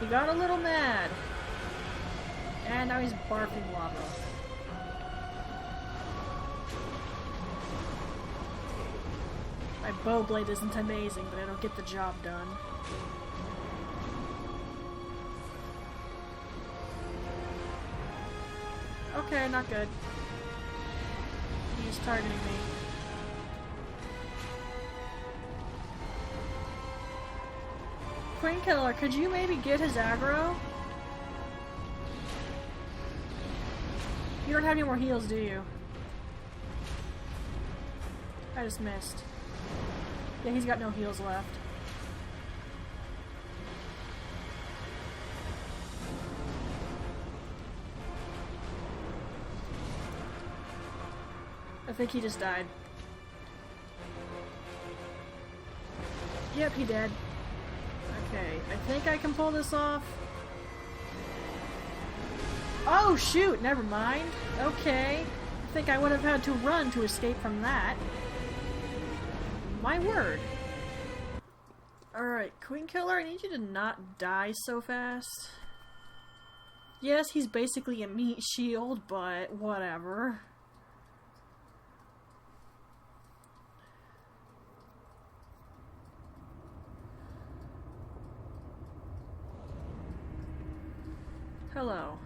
[SPEAKER 1] He got a little mad. And now he's barfing lava. My bow blade isn't amazing, but it'll get the job done. Okay, not good. He's targeting me. Queen Killer, could you maybe get his aggro? You don't have any more heals, do you? I just missed. Yeah, he's got no heals left. I think he just died. Yep, he did. Okay, I think I can pull this off. Oh shoot, never mind. Okay. I think I would have had to run to escape from that. My word. Alright, Queen Killer, I need you to not die so fast. Yes, he's basically a meat shield, but whatever. Hello.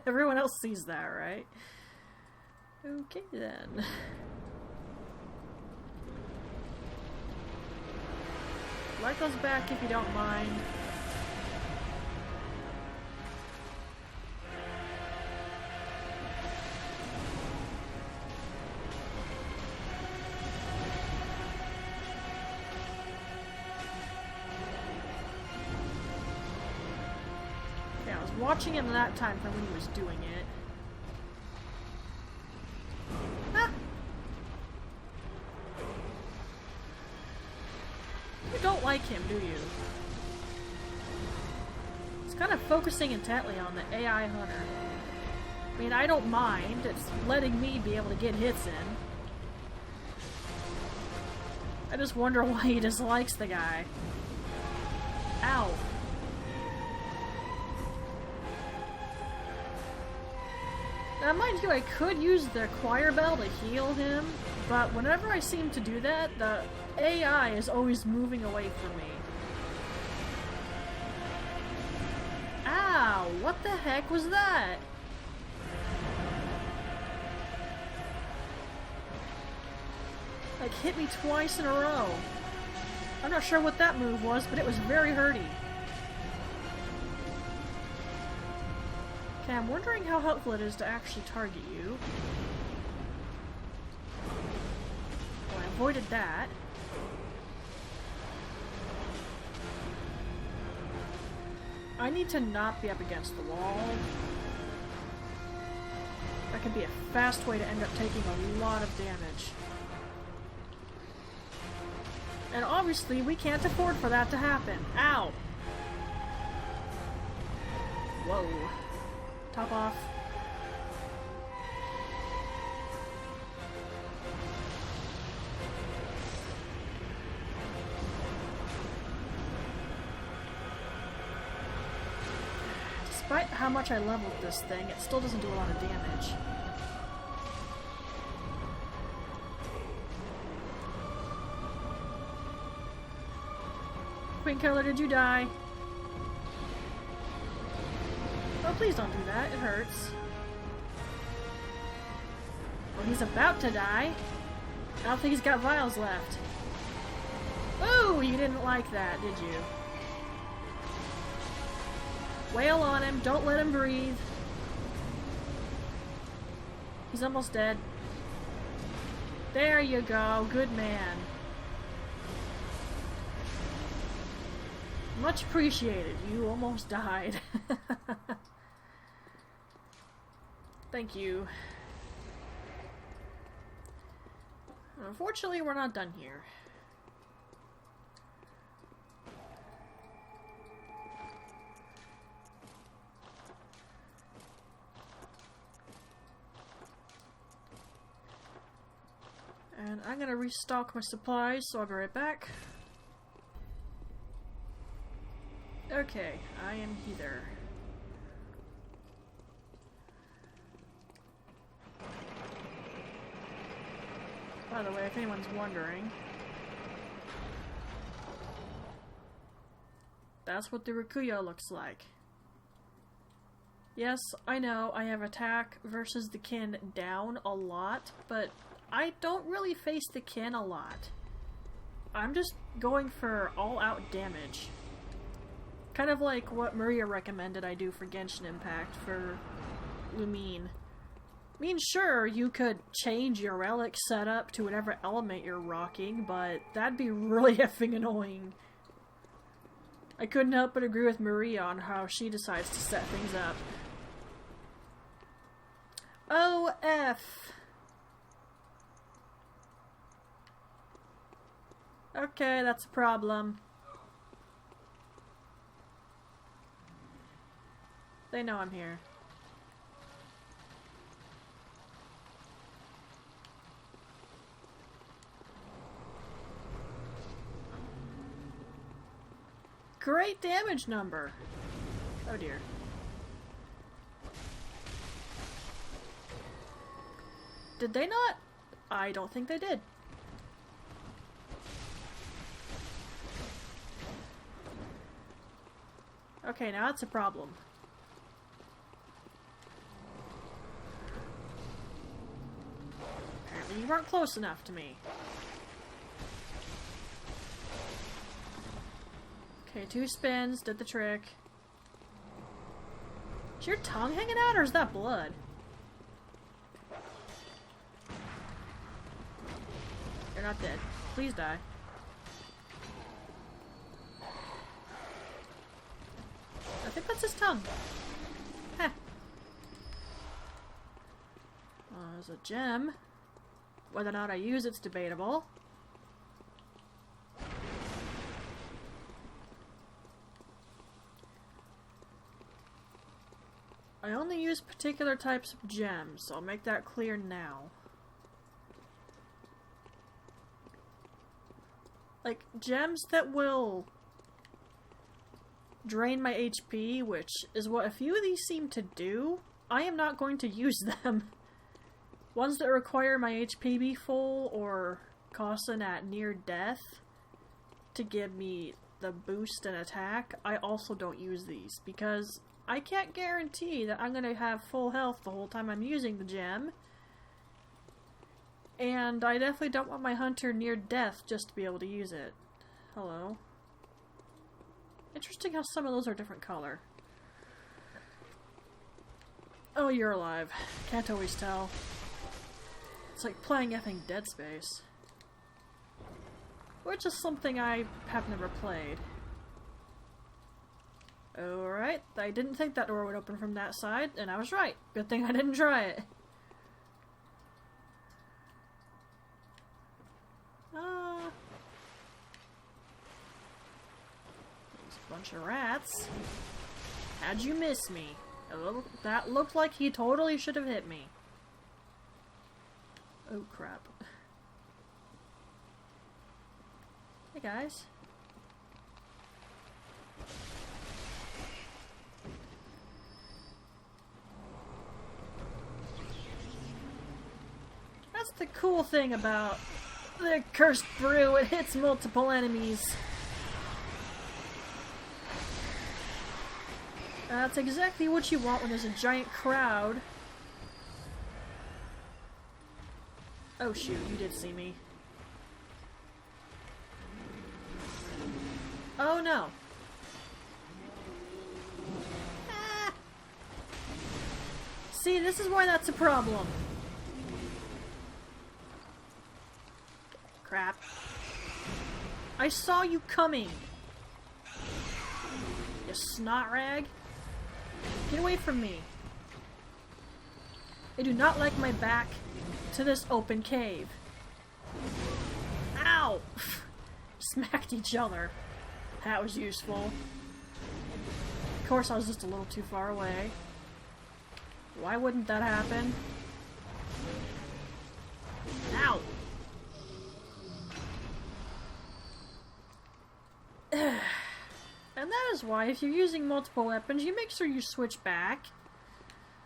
[SPEAKER 1] Everyone else sees that, right? Okay then. Light those back if you don't mind. Watching him that time from when he was doing it. Ah! You don't like him, do you? He's kind of focusing intently on the AI hunter. I mean, I don't mind. It's letting me be able to get hits in. I just wonder why he dislikes the guy. Ow. Now, mind you, I could use the choir bell to heal him, but whenever I seem to do that, the AI is always moving away from me. Ow! What the heck was that? Like, hit me twice in a row. I'm not sure what that move was, but it was very hurty. Okay, I'm wondering how helpful it is to actually target you. Well, I avoided that. I need to not be up against the wall. That can be a fast way to end up taking a lot of damage. And obviously, we can't afford for that to happen. Ow! Whoa. Top off. Despite how much I leveled this thing, it still doesn't do a lot of damage. Queen Killer, did you die? Oh, please don't do that. It hurts. Well, he's about to die. I don't think he's got vials left. Ooh, you didn't like that, did you? Wail on him. Don't let him breathe. He's almost dead. There you go. Good man. Much appreciated. You almost died. Thank you. Unfortunately, we're not done here. I'm gonna restock my supplies, so I'll be right back. Okay, I am here. By the way, if anyone's wondering, that's what the Rikuyo looks like. Yes, I know I have attack versus the kin down a lot, but I don't really face the kin a lot. I'm just going for all-out damage. Kind of like what Maria recommended I do for Genshin Impact for Lumine. I mean, sure, you could change your relic setup to whatever element you're rocking, but that'd be really effing annoying. I couldn't help but agree with Maria on how she decides to set things up. OF! Okay, that's a problem. They know I'm here. Great damage number! Oh dear. Did they not? I don't think they did. Okay, now that's a problem. Apparently you weren't close enough to me. Okay, 2 spins, did the trick. Is your tongue hanging out, or is that blood? You're not dead. Please die. I think that's his tongue. Heh. There's a gem. Whether or not I use it's debatable. I only use particular types of gems, so I'll make that clear now. Like, gems that will drain my HP, which is what a few of these seem to do, I am not going to use them. Ones that require my HP be full or Cossin at near death to give me the boost and attack, I also don't use these, because I can't guarantee that I'm going to have full health the whole time I'm using the gem. And I definitely don't want my hunter near death just to be able to use it. Hello. Interesting how some of those are different color. Oh, you're alive. Can't always tell. It's like playing effing Dead Space. Which is something I have never played. Alright, I didn't think that door would open from that side, and I was right. Good thing I didn't try it. There's a bunch of rats. How'd you miss me? That looked like he totally should have hit me. Oh crap. Hey guys. That's the cool thing about the Cursed Brew, it hits multiple enemies. That's exactly what you want when there's a giant crowd. Oh shoot, you did see me. Oh no. Ah. See, this is why that's a problem. Crap. I saw you coming. You snot rag. Get away from me. I do not like my back to this open cave. Ow! Smacked each other. That was useful. Of course I was just a little too far away. Why wouldn't that happen? Ow! is why if you're using multiple weapons, you make sure you switch back.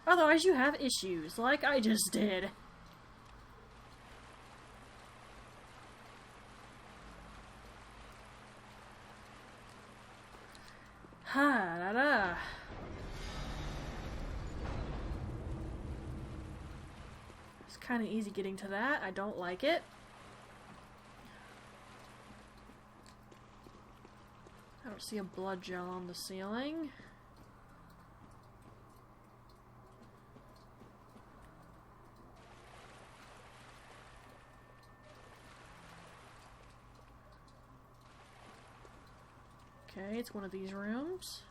[SPEAKER 1] Otherwise you have issues, like I just did. Ha da da. It's kind of easy getting to that. I don't like it. I don't see a blood gel on the ceiling. Okay, it's one of these rooms.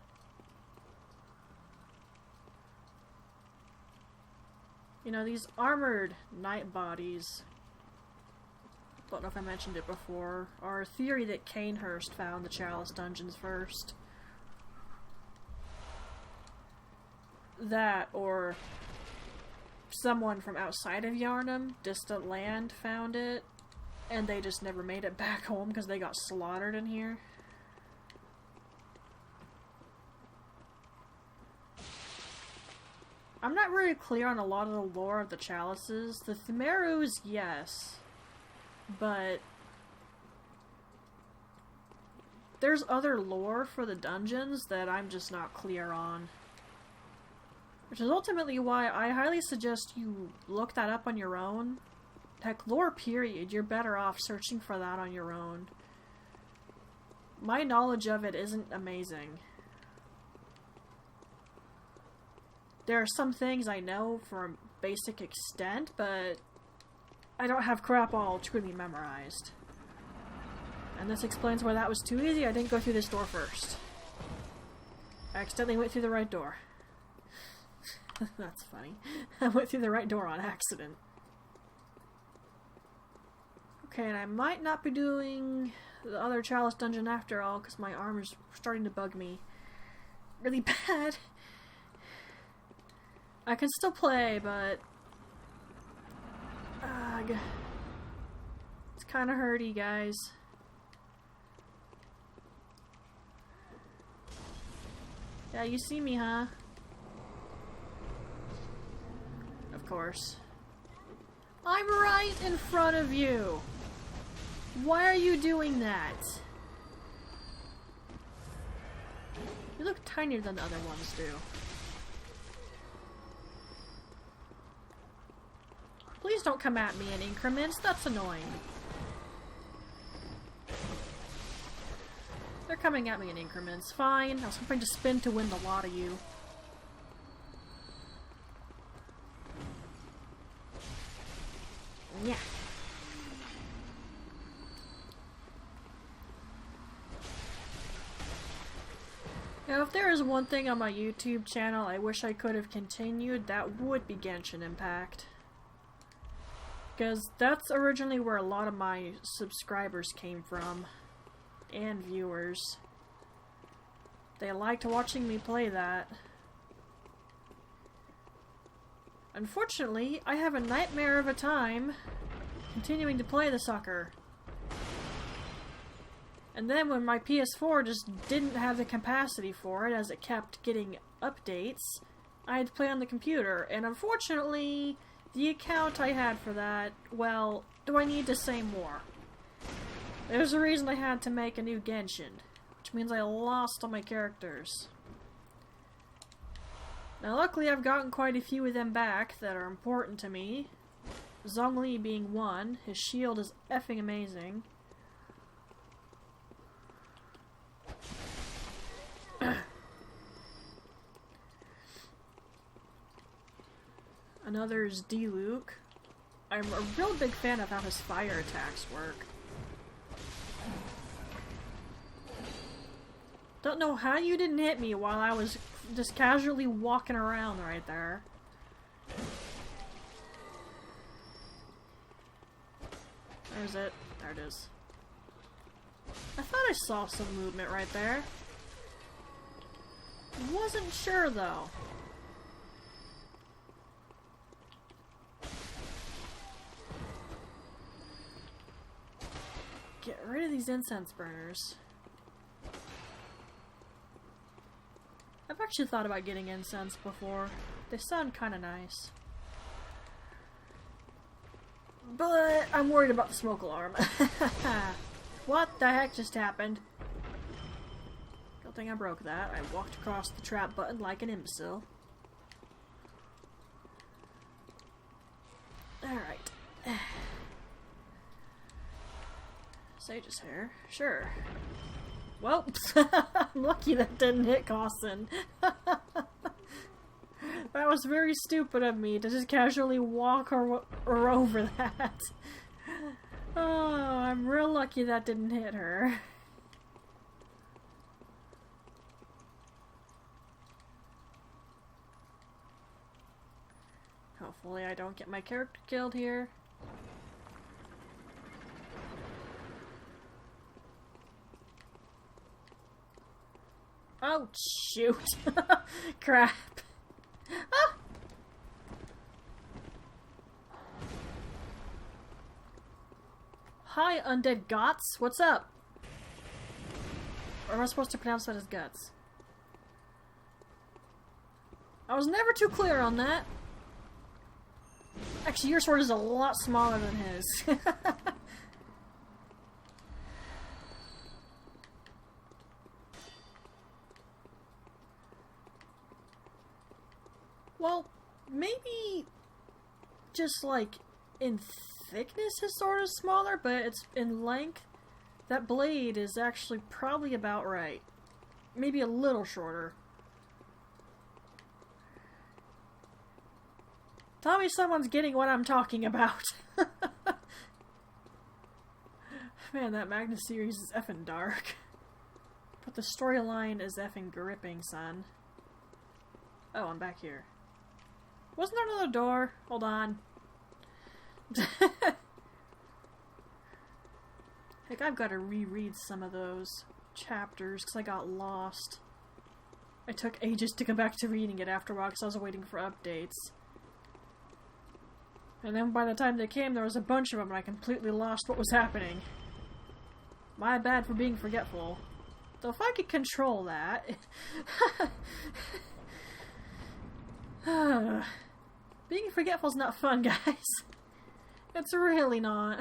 [SPEAKER 1] You know, these armored night bodies, don't know if I mentioned it before, are a theory that Cainhurst found the Chalice dungeons first. That, or someone from outside of Gehrman, distant land, found it, and they just never made it back home because they got slaughtered in here. I'm not really clear on a lot of the lore of the Chalices. The Thimerus, yes. But there's other lore for the dungeons that I'm just not clear on. Which is ultimately why I highly suggest you look that up on your own. Heck, lore period, you're better off searching for that on your own. My knowledge of it isn't amazing. There are some things I know from basic extent, but I don't have crap all truly memorized. And this explains why that was too easy. I didn't go through this door first. I accidentally went through the right door. That's funny. I went through the right door on accident. Okay, and I might not be doing the other Chalice dungeon after all, because my arm is starting to bug me really bad. I can still play, but it's kind of hurty, guys. Yeah, you see me, huh? Of course. I'm right in front of you! Why are you doing that? You look tinier than the other ones do. Please don't come at me in increments, that's annoying. They're coming at me in increments. Fine, I was hoping to spin to win the lot of you. Yeah. Now, if there is one thing on my YouTube channel I wish I could have continued, that would be Genshin Impact. Because that's originally where a lot of my subscribers came from. And viewers. They liked watching me play that. Unfortunately, I have a nightmare of a time continuing to play the sucker. And then when my PS4 just didn't have the capacity for it, as it kept getting updates, I had to play on the computer. And unfortunately, the account I had for that, well, do I need to say more? There's a reason I had to make a new Genshin, which means I lost all my characters. Now luckily I've gotten quite a few of them back that are important to me. Zhongli being one. His shield is effing amazing. Another is D-Luke. I'm a real big fan of how his fire attacks work. Don't know how you didn't hit me while I was just casually walking around right there. There's it. There it is. I thought I saw some movement right there. Wasn't sure though. Get rid of these incense burners. actually thought about getting incense before. They sound kinda nice. But I'm worried about the smoke alarm. What the heck just happened? Good thing I broke that. I walked across the trap button like an imbecile. Alright. Sage's hair. Sure. Well, I'm lucky that didn't hit Cawson. That was very stupid of me to just casually walk her over that. Oh, I'm real lucky that didn't hit her. Hopefully I don't get my character killed here. Oh, shoot. Crap. Ah! Hi, undead Gots. What's up? Or am I supposed to pronounce that as guts? I was never too clear on that. Actually, your sword is a lot smaller than his. Well, maybe just like in thickness his sword is smaller, but it's in length. That blade is actually probably about right. Maybe a little shorter. Tell me someone's getting what I'm talking about. Man, that Magnus series is effing dark. But the storyline is effing gripping, son. Oh, I'm back here. Wasn't there another door? Hold on. Heck, I've got to reread some of those chapters because I got lost. I took ages to come back to reading it after a while because I was waiting for updates. And then by the time they came, there was a bunch of them and I completely lost what was happening. My bad for being forgetful. Though if I could control that... Being forgetful's not fun, guys. It's really not.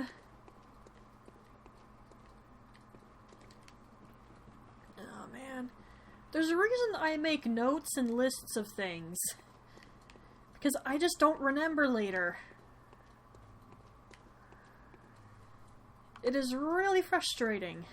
[SPEAKER 1] Oh, man. There's a reason I make notes and lists of things. Because I just don't remember later. It is really frustrating.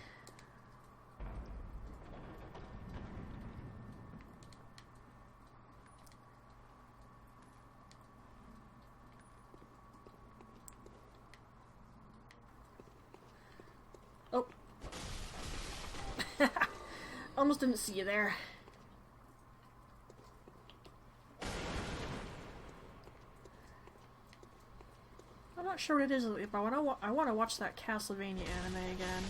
[SPEAKER 1] Oh. Almost didn't see you there. I'm not sure what it is, but I want to watch that Castlevania anime again.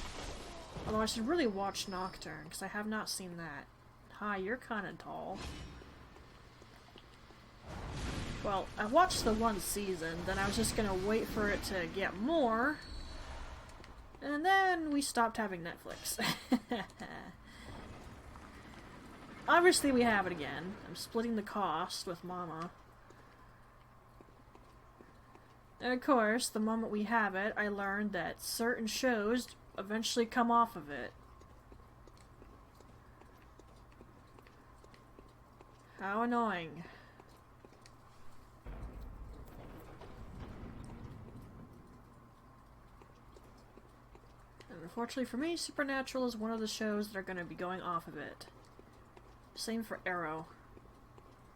[SPEAKER 1] Although I should really watch Nocturne, because I have not seen that. Hi, you're kinda tall. Well, I watched the one season, then I was just gonna wait for it to get more. And then we stopped having Netflix. Obviously we have it again. I'm splitting the cost with Mama. And of course, the moment we have it, I learned that certain shows eventually come off of it. How annoying. And unfortunately for me, Supernatural is one of the shows that are going to be going off of it. Same for Arrow.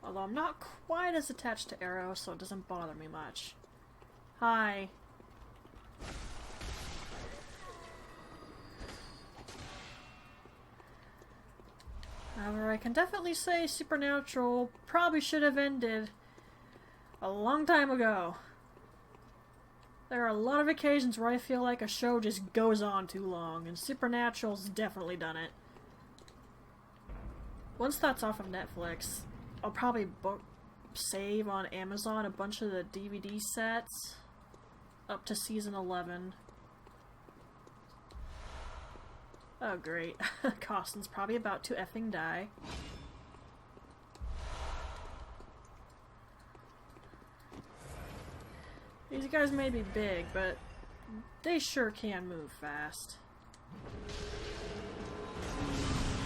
[SPEAKER 1] Although I'm not quite as attached to Arrow, so it doesn't bother me much. Hi. However, I can definitely say Supernatural probably should have ended a long time ago. There are a lot of occasions where I feel like a show just goes on too long, and Supernatural's definitely done it. Once that's off of Netflix, I'll probably save on Amazon a bunch of the DVD sets up to season 11. Oh great, Costin's probably about to effing die. These guys may be big, but they sure can move fast.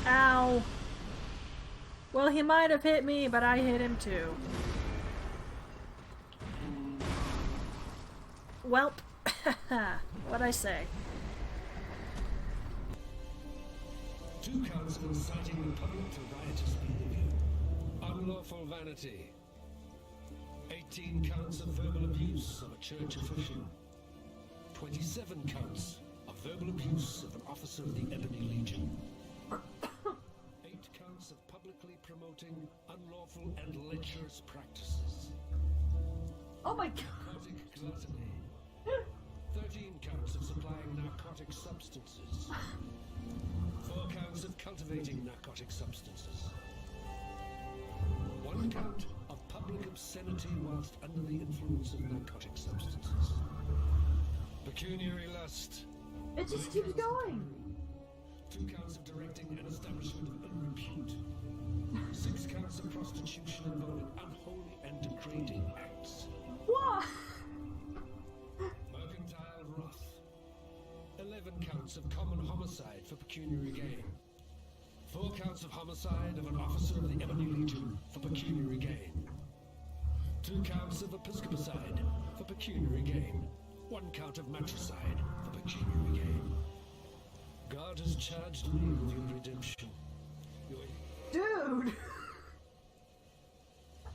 [SPEAKER 1] Ow! Well, he might have hit me, but I hit him too. Welp. What'd I say?
[SPEAKER 2] 2 counts of inciting the public to riotous behavior. Unlawful vanity. 18 counts of verbal abuse of a church official. 27 counts of verbal abuse of an officer of the Ebony Legion. 8 counts of publicly promoting unlawful and lecherous practices.
[SPEAKER 1] Oh my god!
[SPEAKER 2] Narcotic gluttony. 13 counts of supplying narcotic substances. 4 counts of cultivating narcotic substances. 1 count of public obscenity whilst under the influence of narcotic substances. Pecuniary lust.
[SPEAKER 1] It just keeps going!
[SPEAKER 2] 2 counts of directing an establishment of ill repute. 6 counts of prostitution involving unholy and degrading acts.
[SPEAKER 1] What?
[SPEAKER 2] Mercantile wrath. 11 counts of common homicide for pecuniary gain. 4 counts of homicide of an officer of the Ebony Legion for pecuniary gain. 2 counts of episcopicide for pecuniary gain. 1 count of matricide for pecuniary gain. God has charged me with your redemption.
[SPEAKER 1] Dude!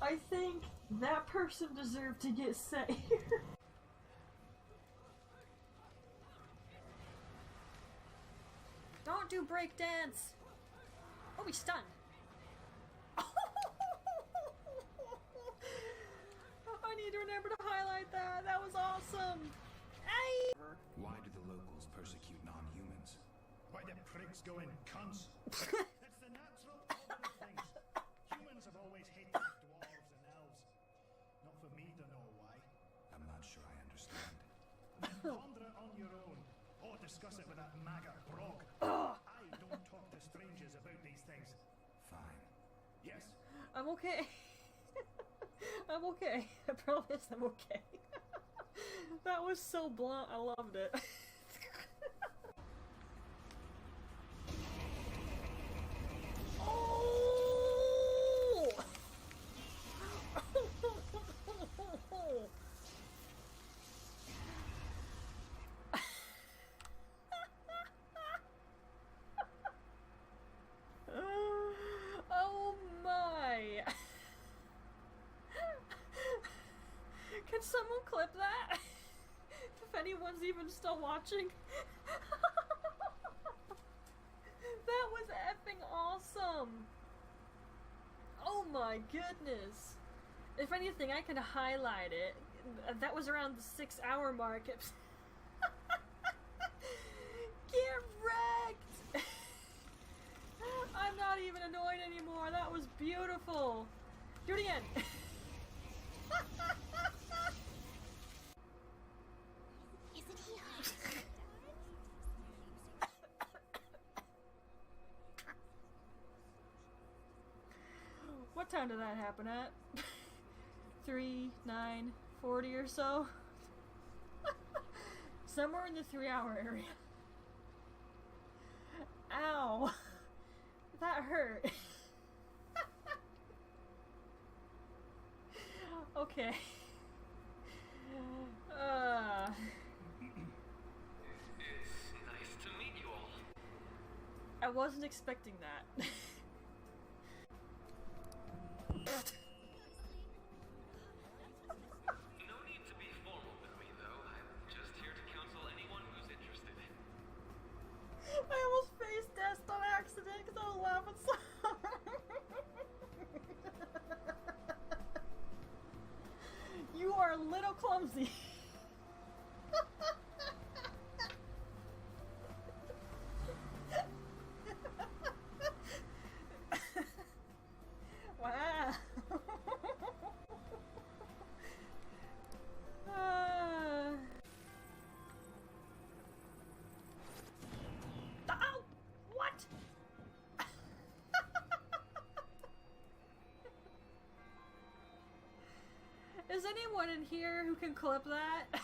[SPEAKER 1] I think that person deserved to get set here. Don't do breakdance! Oh, he's stunned. I need to remember to highlight that. That was awesome. Hey!
[SPEAKER 3] Why do the locals persecute non-humans?
[SPEAKER 4] Why the pricks go in cunts? It's the natural order of things. Humans have always hated dwarves and elves. Not for me to know why.
[SPEAKER 3] I'm not sure I understand.
[SPEAKER 4] Ponder it on your own. Or discuss it with that maggot Brog. I don't talk to strangers about these things.
[SPEAKER 3] Fine.
[SPEAKER 4] Yes.
[SPEAKER 1] I'm okay. I'm okay. I promise I'm okay. That was so blunt. I loved it. Oh! Oh my! Can someone clip that? If anyone's even still watching. That was effing awesome! Oh my goodness! If anything, I can highlight it. That was around the 6-hour mark. Get wrecked! I'm not even annoyed anymore. That was beautiful. Do it again.
[SPEAKER 5] Isn't he hot?
[SPEAKER 1] What time did that happen at? 3, 9, 40 or so? Somewhere in the 3-hour area. Ow! That hurt. Okay.
[SPEAKER 6] It's nice to meet you all.
[SPEAKER 1] I wasn't expecting that.
[SPEAKER 6] No need to be formal with me, though. I'm just here to counsel anyone who's interested.
[SPEAKER 1] I almost faced death on accident because I was laughing so hard. You are a little clumsy. Wow. Oh! What? Is anyone in here who can clip that?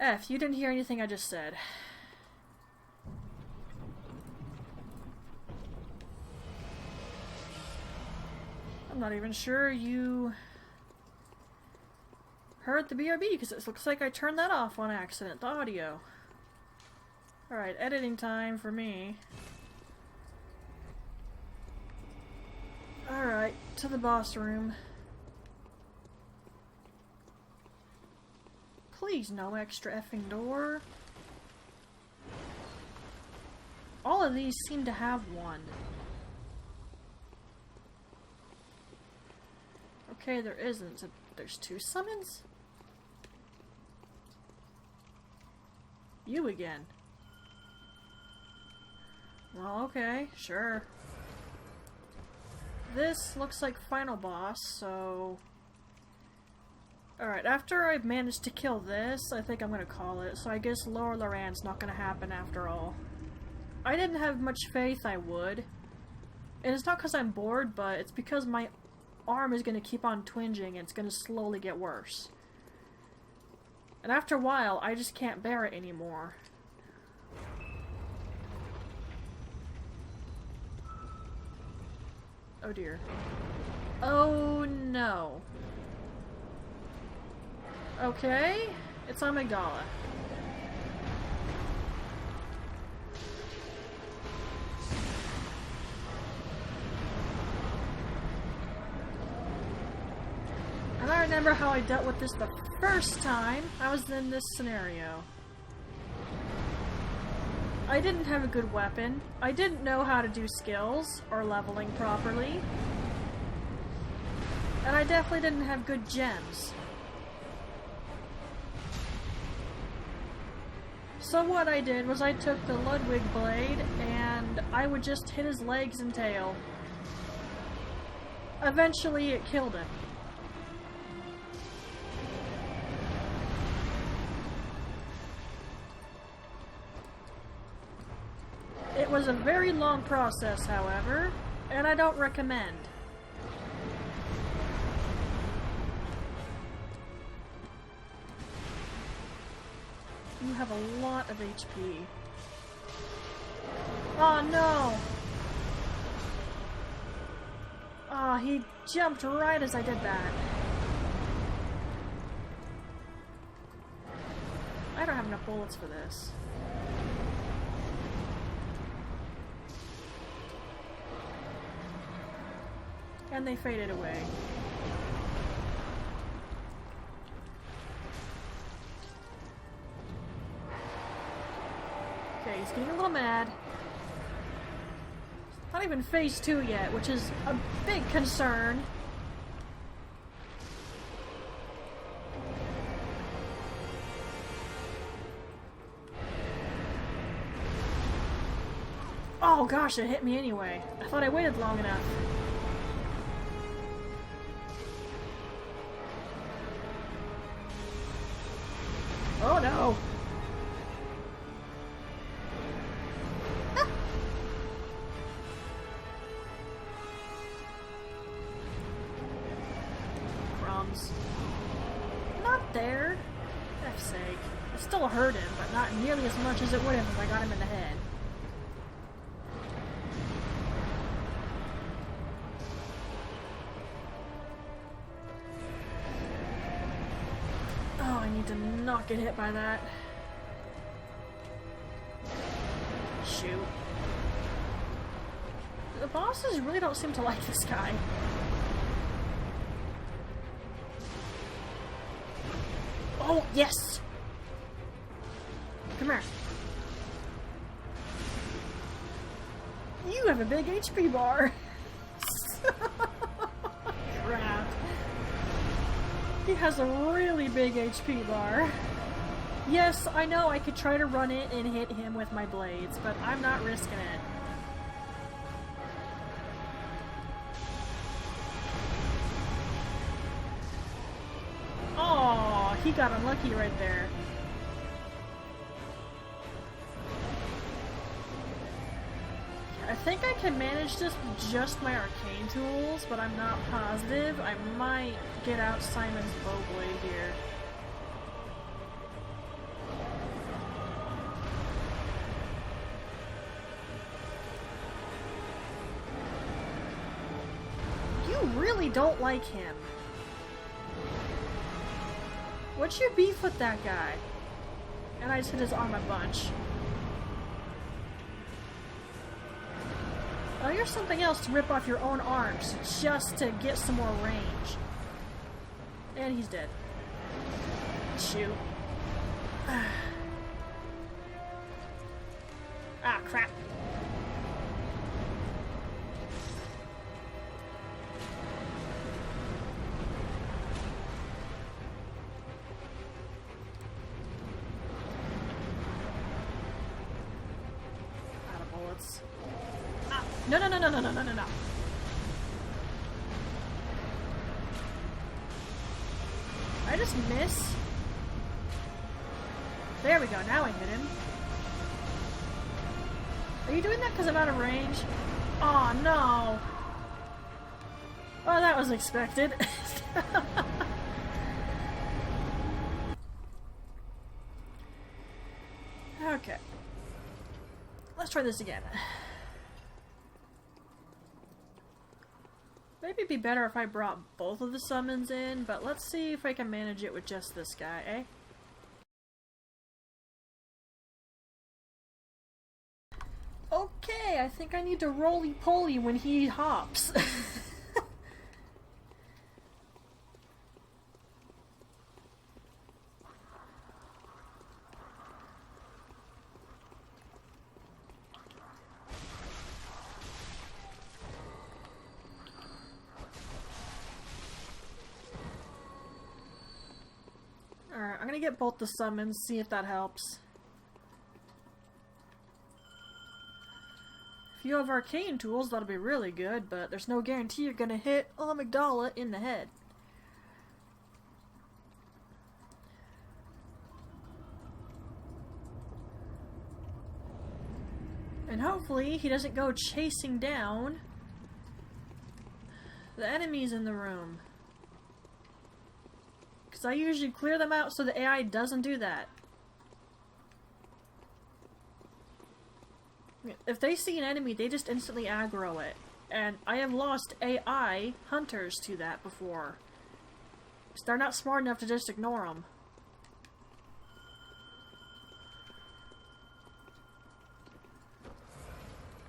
[SPEAKER 1] F, you didn't hear anything I just said. I'm not even sure you heard the BRB because it looks like I turned that off on accident, the audio. Alright, editing time for me. Alright, to the boss room. Please, no extra effing door. All of these seem to have one. Okay, there isn't. So there's two summons? You again. Well, okay, sure. This looks like final boss, so... Alright, after I've managed to kill this, I think I'm gonna call it, so I guess Lower Loran's not gonna happen after all. I didn't have much faith I would. And it's not because I'm bored, but it's because my arm is gonna keep on twinging and it's gonna slowly get worse. And after a while, I just can't bear it anymore. Oh dear. Oh no. Okay, it's Amygdala. And I remember how I dealt with this the first time I was in this scenario. I didn't have a good weapon. I didn't know how to do skills or leveling properly. And I definitely didn't have good gems. So what I did was I took the Ludwig blade and I would just hit his legs and tail. Eventually it killed him. It was a very long process, however, and I don't recommend. You have a lot of HP. Oh no! Oh, he jumped right as I did that. I don't have enough bullets for this. And they faded away. Okay, he's getting a little mad. Not even phase 2 yet, which is a big concern. Oh gosh, it hit me anyway. I thought I waited long enough. Oh no! Ah. Crumbs. Not there. F's sake. It still hurt him, but not nearly as much as it would have if I got him in the head. To not get hit by that. Shoot. The bosses really don't seem to like this guy. Oh, yes! Come here. You have a big HP bar. Crap. He has a really big HP bar. Yes, I know I could try to run it and hit him with my blades, but I'm not risking it. Oh, he got unlucky right there. I think I can manage this with just my arcane tools, but I'm not positive. I might get out Simon's bowblade here. You really don't like him. What's your beef with that guy? And I just hit his arm a bunch. Oh, here's something else to rip off your own arms, just to get some more range. And he's dead. Shoot. Ah, crap. Out of bullets. No, no, no, no, no, no, no, no, no. I just miss. There we go, now I hit him. Are you doing that because I'm out of range? Oh no. Well, that was expected. Okay. Let's try this again. Maybe it'd be better if I brought both of the summons in, but let's see if I can manage it with just this guy, eh? Okay, I think I need to roly-poly when he hops. I'm gonna get both the summons, see if that helps. If you have arcane tools, that'll be really good, but there's no guarantee you're gonna hit Amygdala in the head. And hopefully he doesn't go chasing down the enemies in the room. Because I usually clear them out so the AI doesn't do that. If they see an enemy, they just instantly aggro it. And I have lost AI hunters to that before. So they're not smart enough to just ignore them.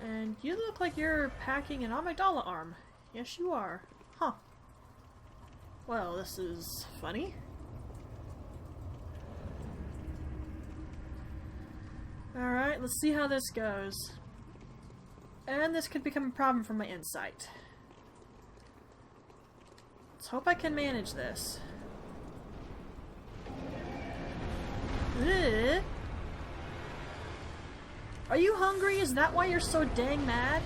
[SPEAKER 1] And you look like you're packing an Amygdala arm. Yes, you are. Huh. Well, this is funny. Alright, let's see how this goes. And this could become a problem for my insight. Let's hope I can manage this. Ugh. Are you hungry? Is that why you're so dang mad?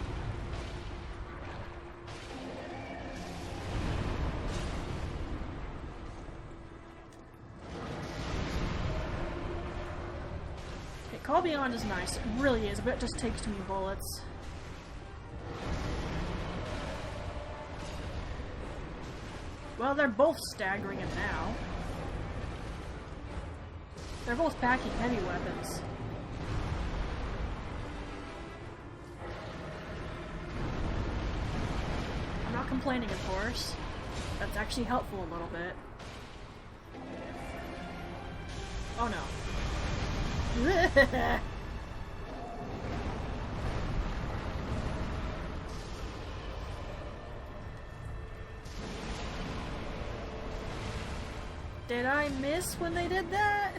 [SPEAKER 1] Okay, Call Beyond is nice. It really is, but it just takes too many bullets. Well, they're both staggering him now. They're both packing heavy weapons. I'm not complaining, of course. That's actually helpful a little bit. Oh no. Did I miss when they did that?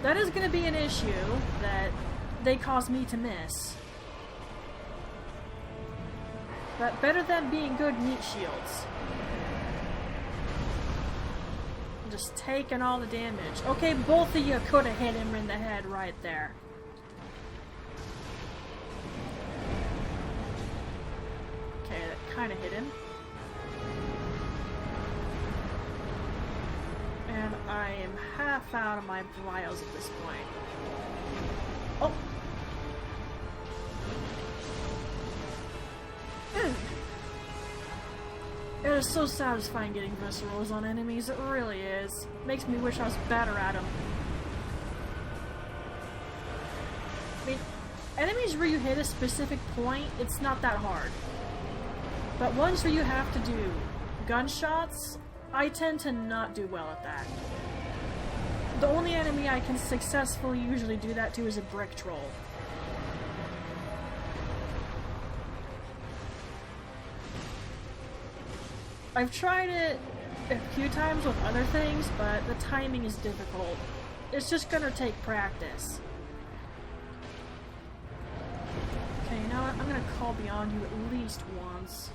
[SPEAKER 1] That is going to be an issue that they caused me to miss. But better than being good meat shields. Just taking all the damage. Okay, both of you could have hit him in the head right there. Okay, that kind of hit him. And I am half out of my vials at this point. Oh! It is so satisfying getting viscerals on enemies, it really is. Makes me wish I was better at them. I mean, enemies where you hit a specific point, it's not that hard. But ones where you have to do gunshots, I tend to not do well at that. The only enemy I can successfully usually do that to is a brick troll. I've tried it a few times with other things, but the timing is difficult. It's just gonna take practice. Okay, you know what? I'm gonna call beyond you at least once.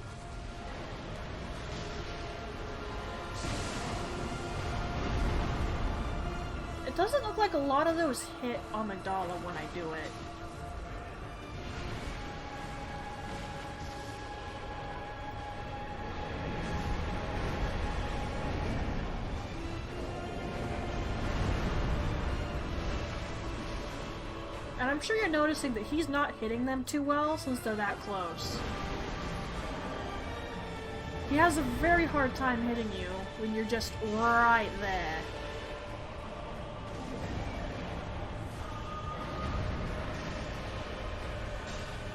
[SPEAKER 1] It doesn't look like a lot of those hit Amygdala when I do it. And I'm sure you're noticing that he's not hitting them too well since they're that close. He has a very hard time hitting you when you're just right there.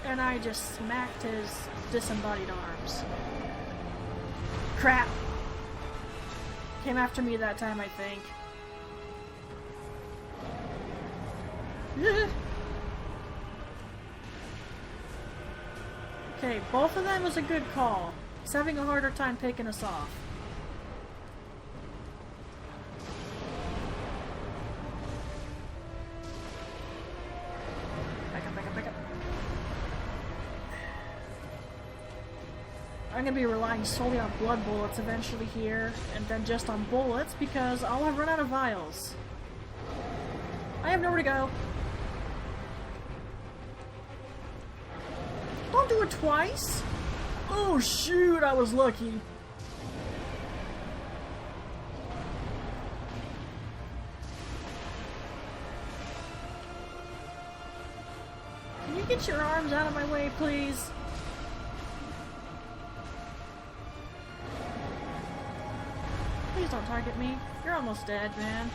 [SPEAKER 1] And I just smacked his disembodied arms. Crap! Came after me that time, I think. Okay, both of them was a good call. He's having a harder time picking us off. Back up, back up, back up. I'm gonna be relying solely on blood bullets eventually here, and then just on bullets because I'll have run out of vials. I have nowhere to go. Don't do it twice! Oh shoot, I was lucky. Can you get your arms out of my way, please? Please don't target me. You're almost dead, man.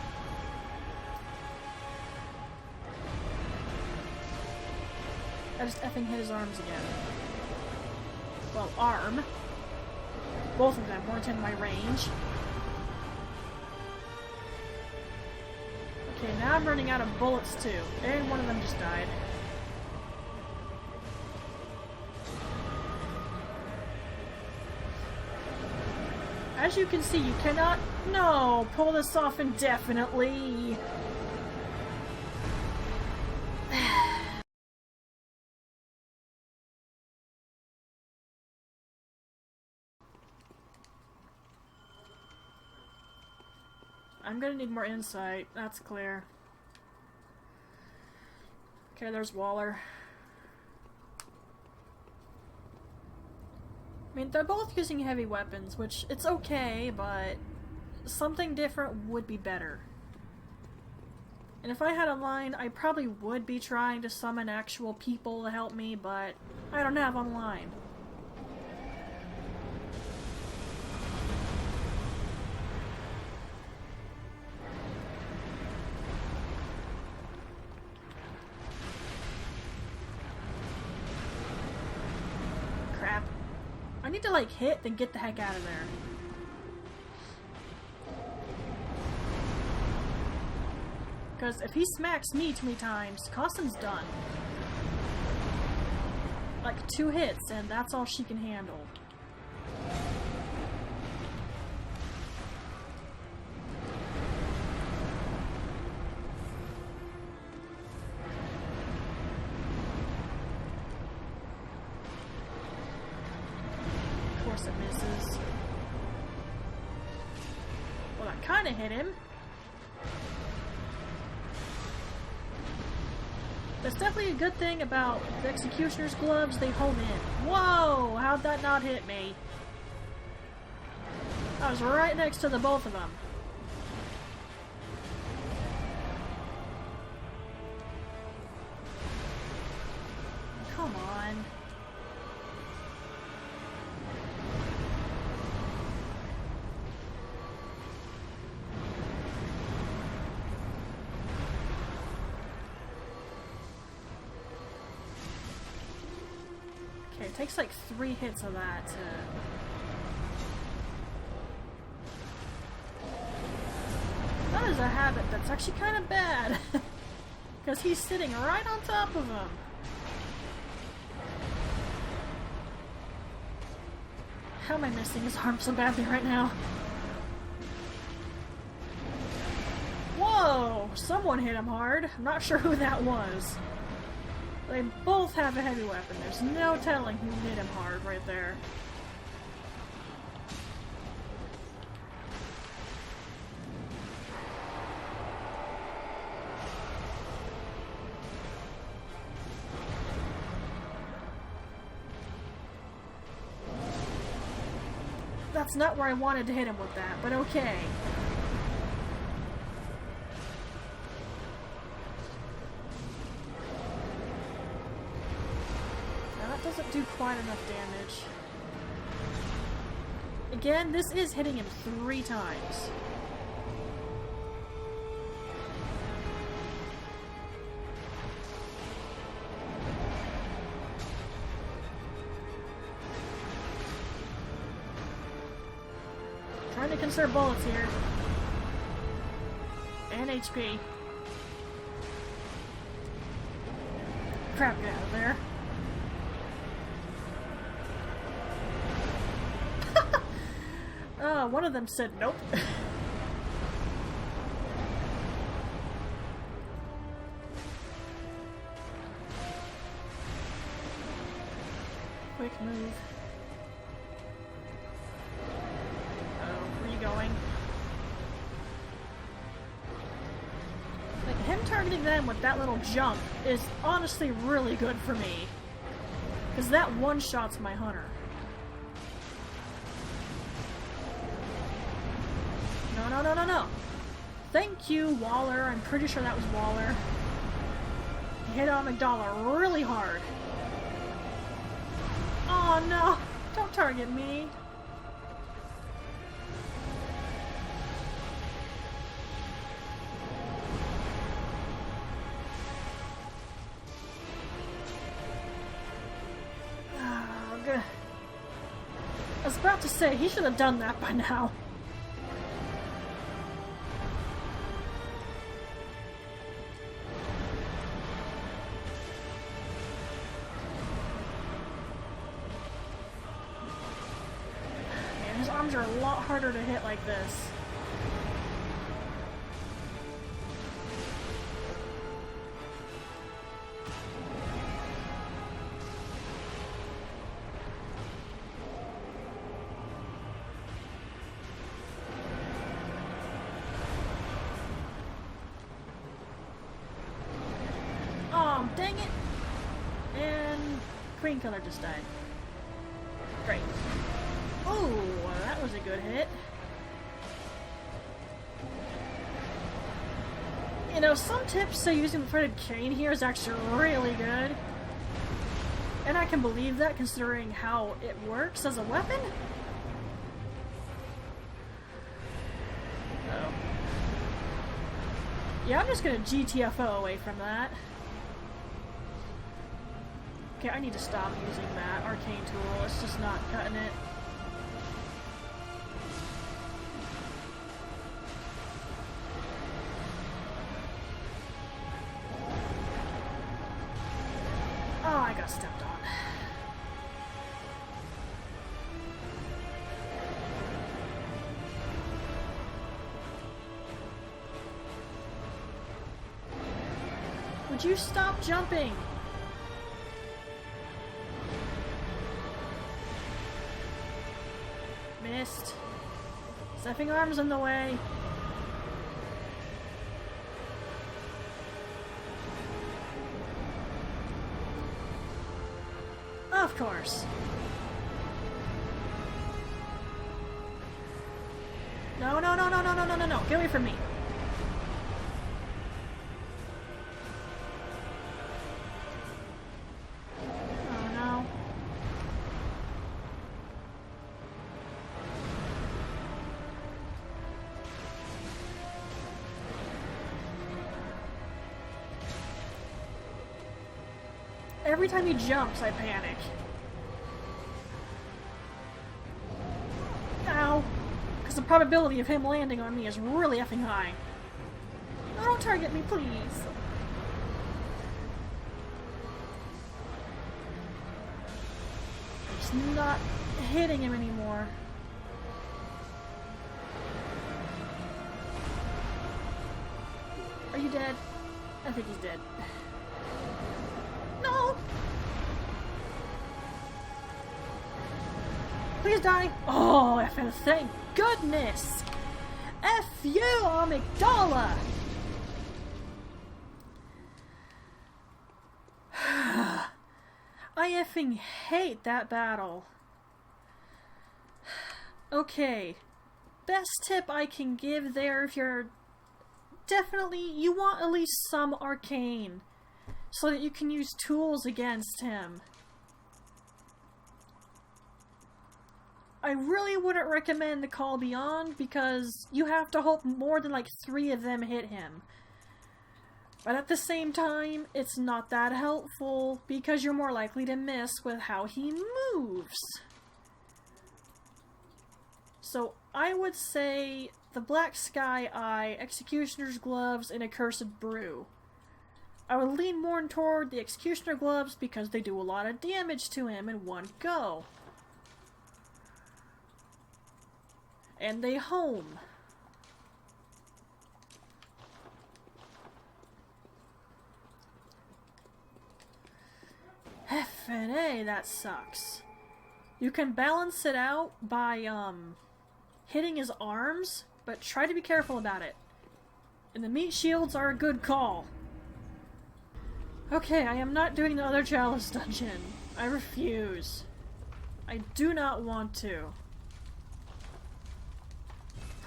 [SPEAKER 1] I just effing hit his arms again. Well, arm. Both of them weren't in my range. Okay, now I'm running out of bullets too. And one of them just died. As you can see, you cannot... No! Pull this off indefinitely! I'm gonna need more insight, that's clear. Okay, there's Waller. I mean, they're both using heavy weapons, which, it's okay, but something different would be better. And if I had a line, I probably would be trying to summon actual people to help me, but I don't have online. Crap. I need to, like, hit, then get the heck out of there. Because if he smacks me too many times, Costin's done. Like, 2 hits, and that's all she can handle. Of course it misses. Well, that kinda hit him. That's definitely a good thing about the Executioner's gloves, they home in. Whoa! How'd that not hit me? I was right next to the both of them. Come on. Okay, it takes like 3 hits of that to... That is a habit that's actually kind of bad. Because he's sitting right on top of him. How am I missing his arm so badly right now? Whoa! Someone hit him hard. I'm not sure who that was. They both have a heavy weapon. There's no telling who hit him hard right there. That's not where I wanted to hit him with that, but okay. Doesn't do quite enough damage. Again, this is hitting him 3 times. Trying to conserve bullets here. And HP. Crap, get out of there. One of them said nope. Quick move. targeting them with that little jump is honestly really good for me. Because that one-shots my hunter. No, no, no, no, no. Thank you, Waller. I'm pretty sure that was Waller. He hit on McDonald really hard. Oh no! Don't target me. Oh, good. I was about to say, he should have done that by now. His arms are a lot harder to hit like this. Oh, dang it! And Queen Killer just died. Great. Oh, that was a good hit. You know, some tips say using the threaded cane here is actually really good. And I can believe that considering how it works as a weapon. Oh. Yeah, I'm just gonna GTFO away from that. Okay, I need to stop using that arcane tool. It's just not cutting it. Oh, I got stepped on. Would you stop jumping? Missed. Stepping arms in the way. Of course. No, no, no, no, no, no, no, no, no. Get away from me. Oh, no. Every time he jumps, I panic. Ow! Because the probability of him landing on me is really effing high. No, don't target me, please. I'm just not hitting him anymore. Are you dead? I think he's dead. No! Please die! Oh, effing thank goodness! F you, amygdala! I effing hate that battle. Okay. Best tip I can give there if you're... Definitely, you want at least some arcane. So that you can use tools against him. I really wouldn't recommend the Call Beyond because you have to hope more than like 3 of them hit him. But at the same time, it's not that helpful because you're more likely to miss with how he moves. So I would say the Black Sky Eye, Executioner's Gloves, and Accursed Brew. I would lean more toward the Executioner Gloves because they do a lot of damage to him in one go. And they home. F&A, that sucks. You can balance it out by, hitting his arms, but try to be careful about it. And the meat shields are a good call. Okay, I am not doing the other Chalice dungeon. I refuse. I do not want to.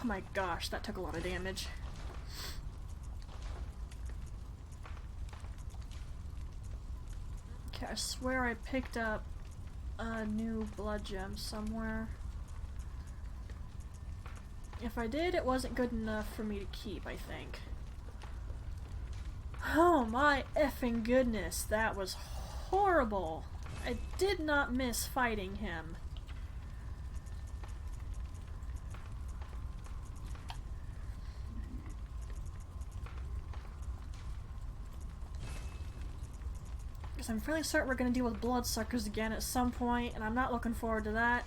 [SPEAKER 1] Oh my gosh, that took a lot of damage. Okay, I swear I picked up a new blood gem somewhere. If I did, it wasn't good enough for me to keep, I think. Oh my effing goodness, that was horrible. I did not miss fighting him. Because I'm fairly certain we're going to deal with bloodsuckers again at some point, and I'm not looking forward to that.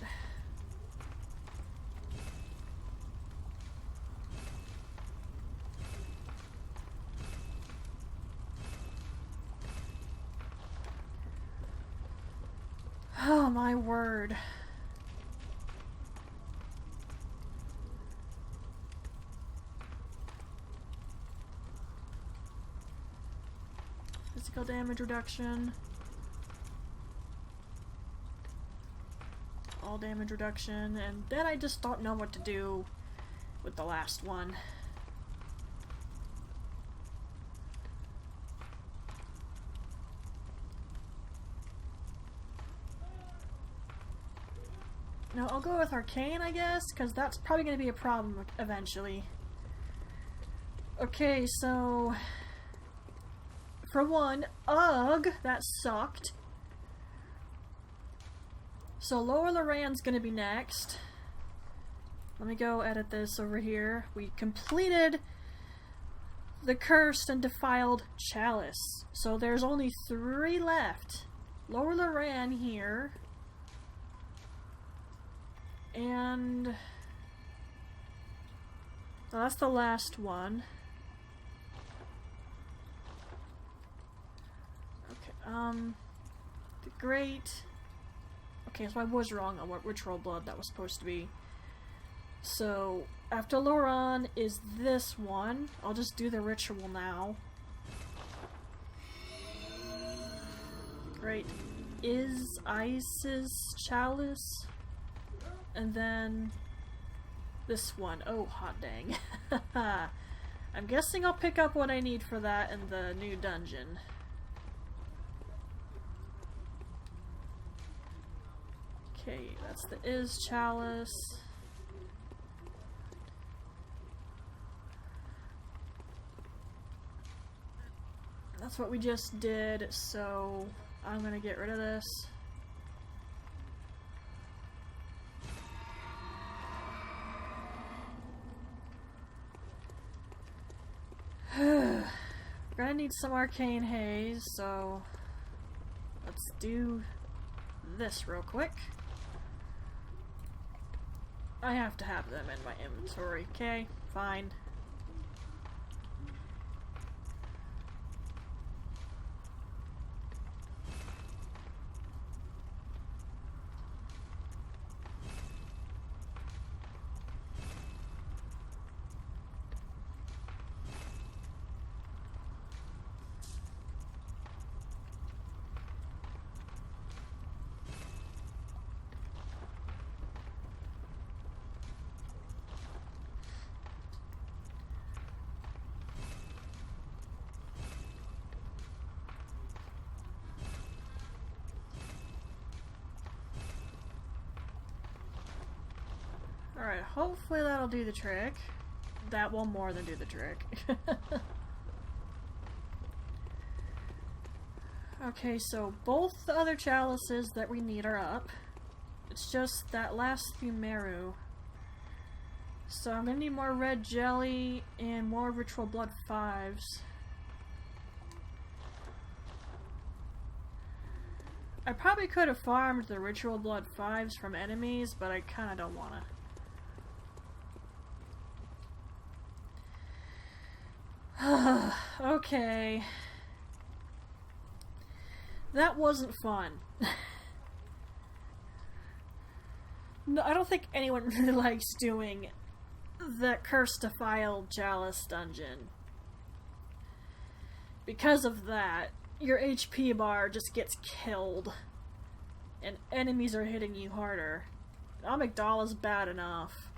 [SPEAKER 1] Oh my word. Physical damage reduction. All damage reduction, and then I just don't know what to do with the last one. No, I'll go with Arcane, I guess, because that's probably going to be a problem eventually. Okay, so... For one, ugh, that sucked. So Lower Loran's going to be next. Let me go edit this over here. We completed the Cursed and Defiled Chalice. So there's only 3 left. Lower Loran here. And well, that's the last one. Okay, the Great. Okay, so I was wrong on what ritual blood that was supposed to be. So after Loran is this one. I'll just do the ritual now. The Great is Isis Chalice. And then this one. Oh, hot dang. I'm guessing I'll pick up what I need for that in the new dungeon. Okay, that's the Is Chalice. That's what we just did, so I'm gonna get rid of this. We're gonna need some arcane haze, so let's do this real quick. I have to have them in my inventory, okay? Fine. Alright, hopefully that'll do the trick. That will more than do the trick. Okay, so both the other chalices that we need are up. It's just that last Fumeru. So I'm gonna need more red jelly and more ritual blood 5s. I probably could have farmed the ritual blood 5s from enemies, but I kinda don't wanna. Okay. That wasn't fun. No, I don't think anyone really likes doing the Cursed Defiled Chalice dungeon. Because of that, your HP bar just gets killed and enemies are hitting you harder. Amygdala is bad enough.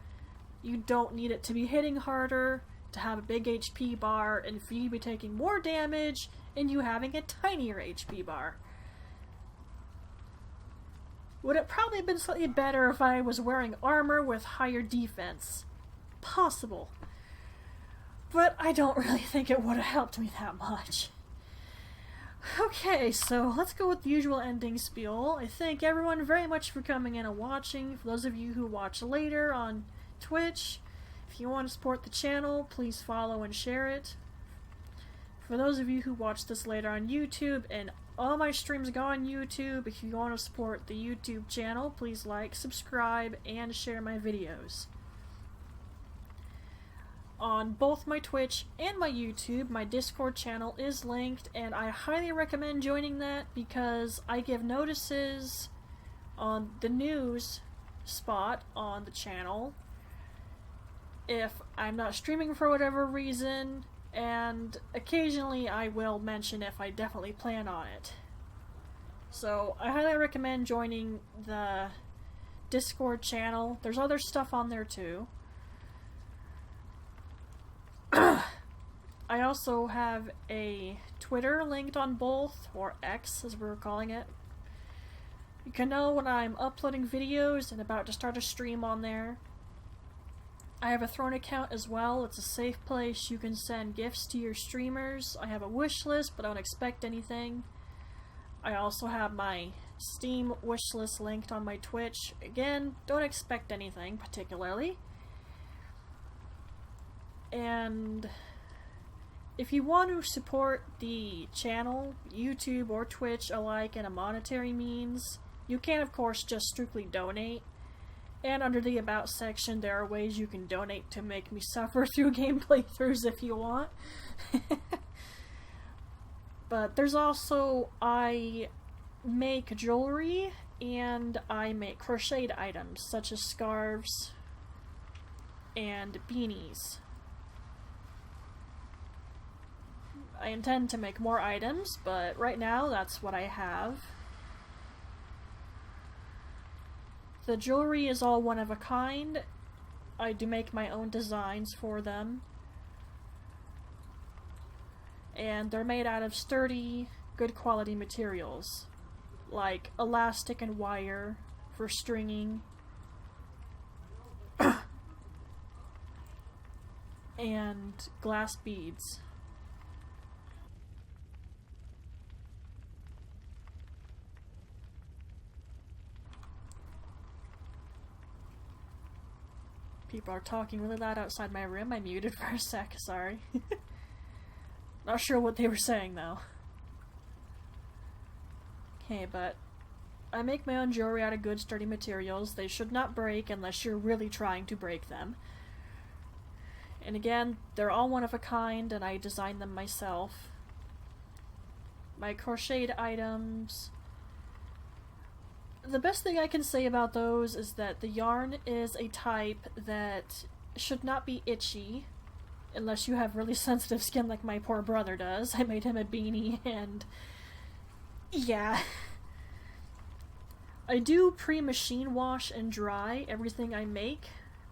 [SPEAKER 1] You don't need it to be hitting harder, to have a big HP bar, and for you to be taking more damage, and you having a tinier HP bar. Would it probably have been slightly better if I was wearing armor with higher defense? Possible. But I don't really think it would have helped me that much. Okay, so let's go with the usual ending spiel. I thank everyone very much for coming in and watching. For those of you who watch later on Twitch, if you want to support the channel, please follow and share it. For those of you who watch this later on YouTube, and all my streams go on YouTube, if you want to support the YouTube channel, please like, subscribe, and share my videos. On both my Twitch and my YouTube, my Discord channel is linked, and I highly recommend joining that because I give notices on the news spot on the channel if I'm not streaming for whatever reason, and occasionally I will mention if I definitely plan on it. So I highly recommend joining the Discord channel. There's other stuff on there too. I also have a Twitter linked on both, or X as we're calling it. You can know when I'm uploading videos and about to start a stream on there. I have a Throne account as well. It's a safe place. You can send gifts to your streamers. I have a wish list, but I don't expect anything. I also have my Steam wish list linked on my Twitch. Again, don't expect anything particularly. And if you want to support the channel, YouTube or Twitch alike, in a monetary means, you can of course just strictly donate. And under the About section there are ways you can donate to make me suffer through game playthroughs if you want. But there's also, I make jewelry and I make crocheted items such as scarves and beanies. I intend to make more items, but right now that's what I have. The jewelry is all one of a kind. I do make my own designs for them. And they're made out of sturdy, good quality materials, like elastic and wire for stringing, and glass beads. People are talking really loud outside my room. I muted for a sec, sorry. Not sure what they were saying though. Okay, but I make my own jewelry out of good sturdy materials. They should not break unless you're really trying to break them. And again, they're all one of a kind and I design them myself. My crocheted items, the best thing I can say about those is that the yarn is a type that should not be itchy unless you have really sensitive skin like my poor brother does. I made him a beanie and yeah. I do pre-machine wash and dry everything I make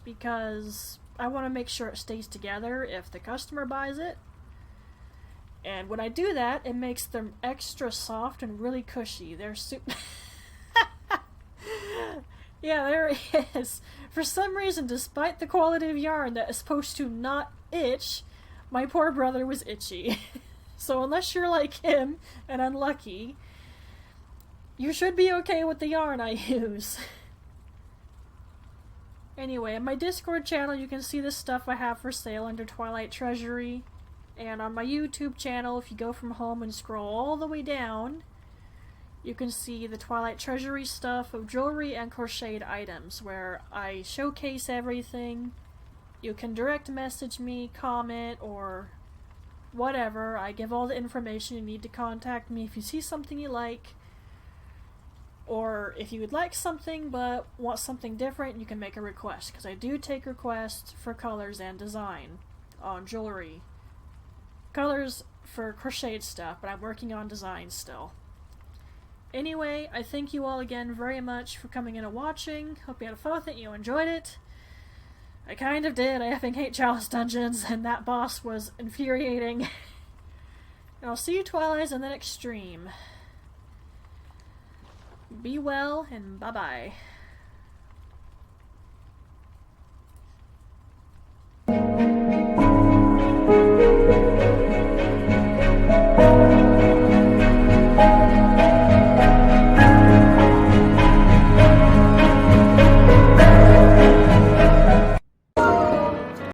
[SPEAKER 1] because I want to make sure it stays together if the customer buys it. And when I do that, it makes them extra soft and really cushy. They're super... Yeah, there it is. For some reason, despite the quality of yarn that is supposed to not itch, my poor brother was itchy. So unless you're like him and unlucky, you should be okay with the yarn I use. Anyway, on my Discord channel you can see the stuff I have for sale under Twilight Treasury. And on my YouTube channel, if you go from home and scroll all the way down, you can see the Twilight Treasury stuff of jewelry and crocheted items, where I showcase everything. You can direct message me, comment, or whatever. I give all the information you need to contact me if you see something you like. Or if you would like something but want something different, you can make a request, because I do take requests for colors and design on jewelry. Colors for crocheted stuff, but I'm working on designs still. Anyway, I thank you all again very much for coming in and watching. Hope you had fun with it, you enjoyed it. I kind of did. I effing hate Chalice dungeons, and that boss was infuriating. And I'll see you Twilights in the next stream. Be well, and bye-bye.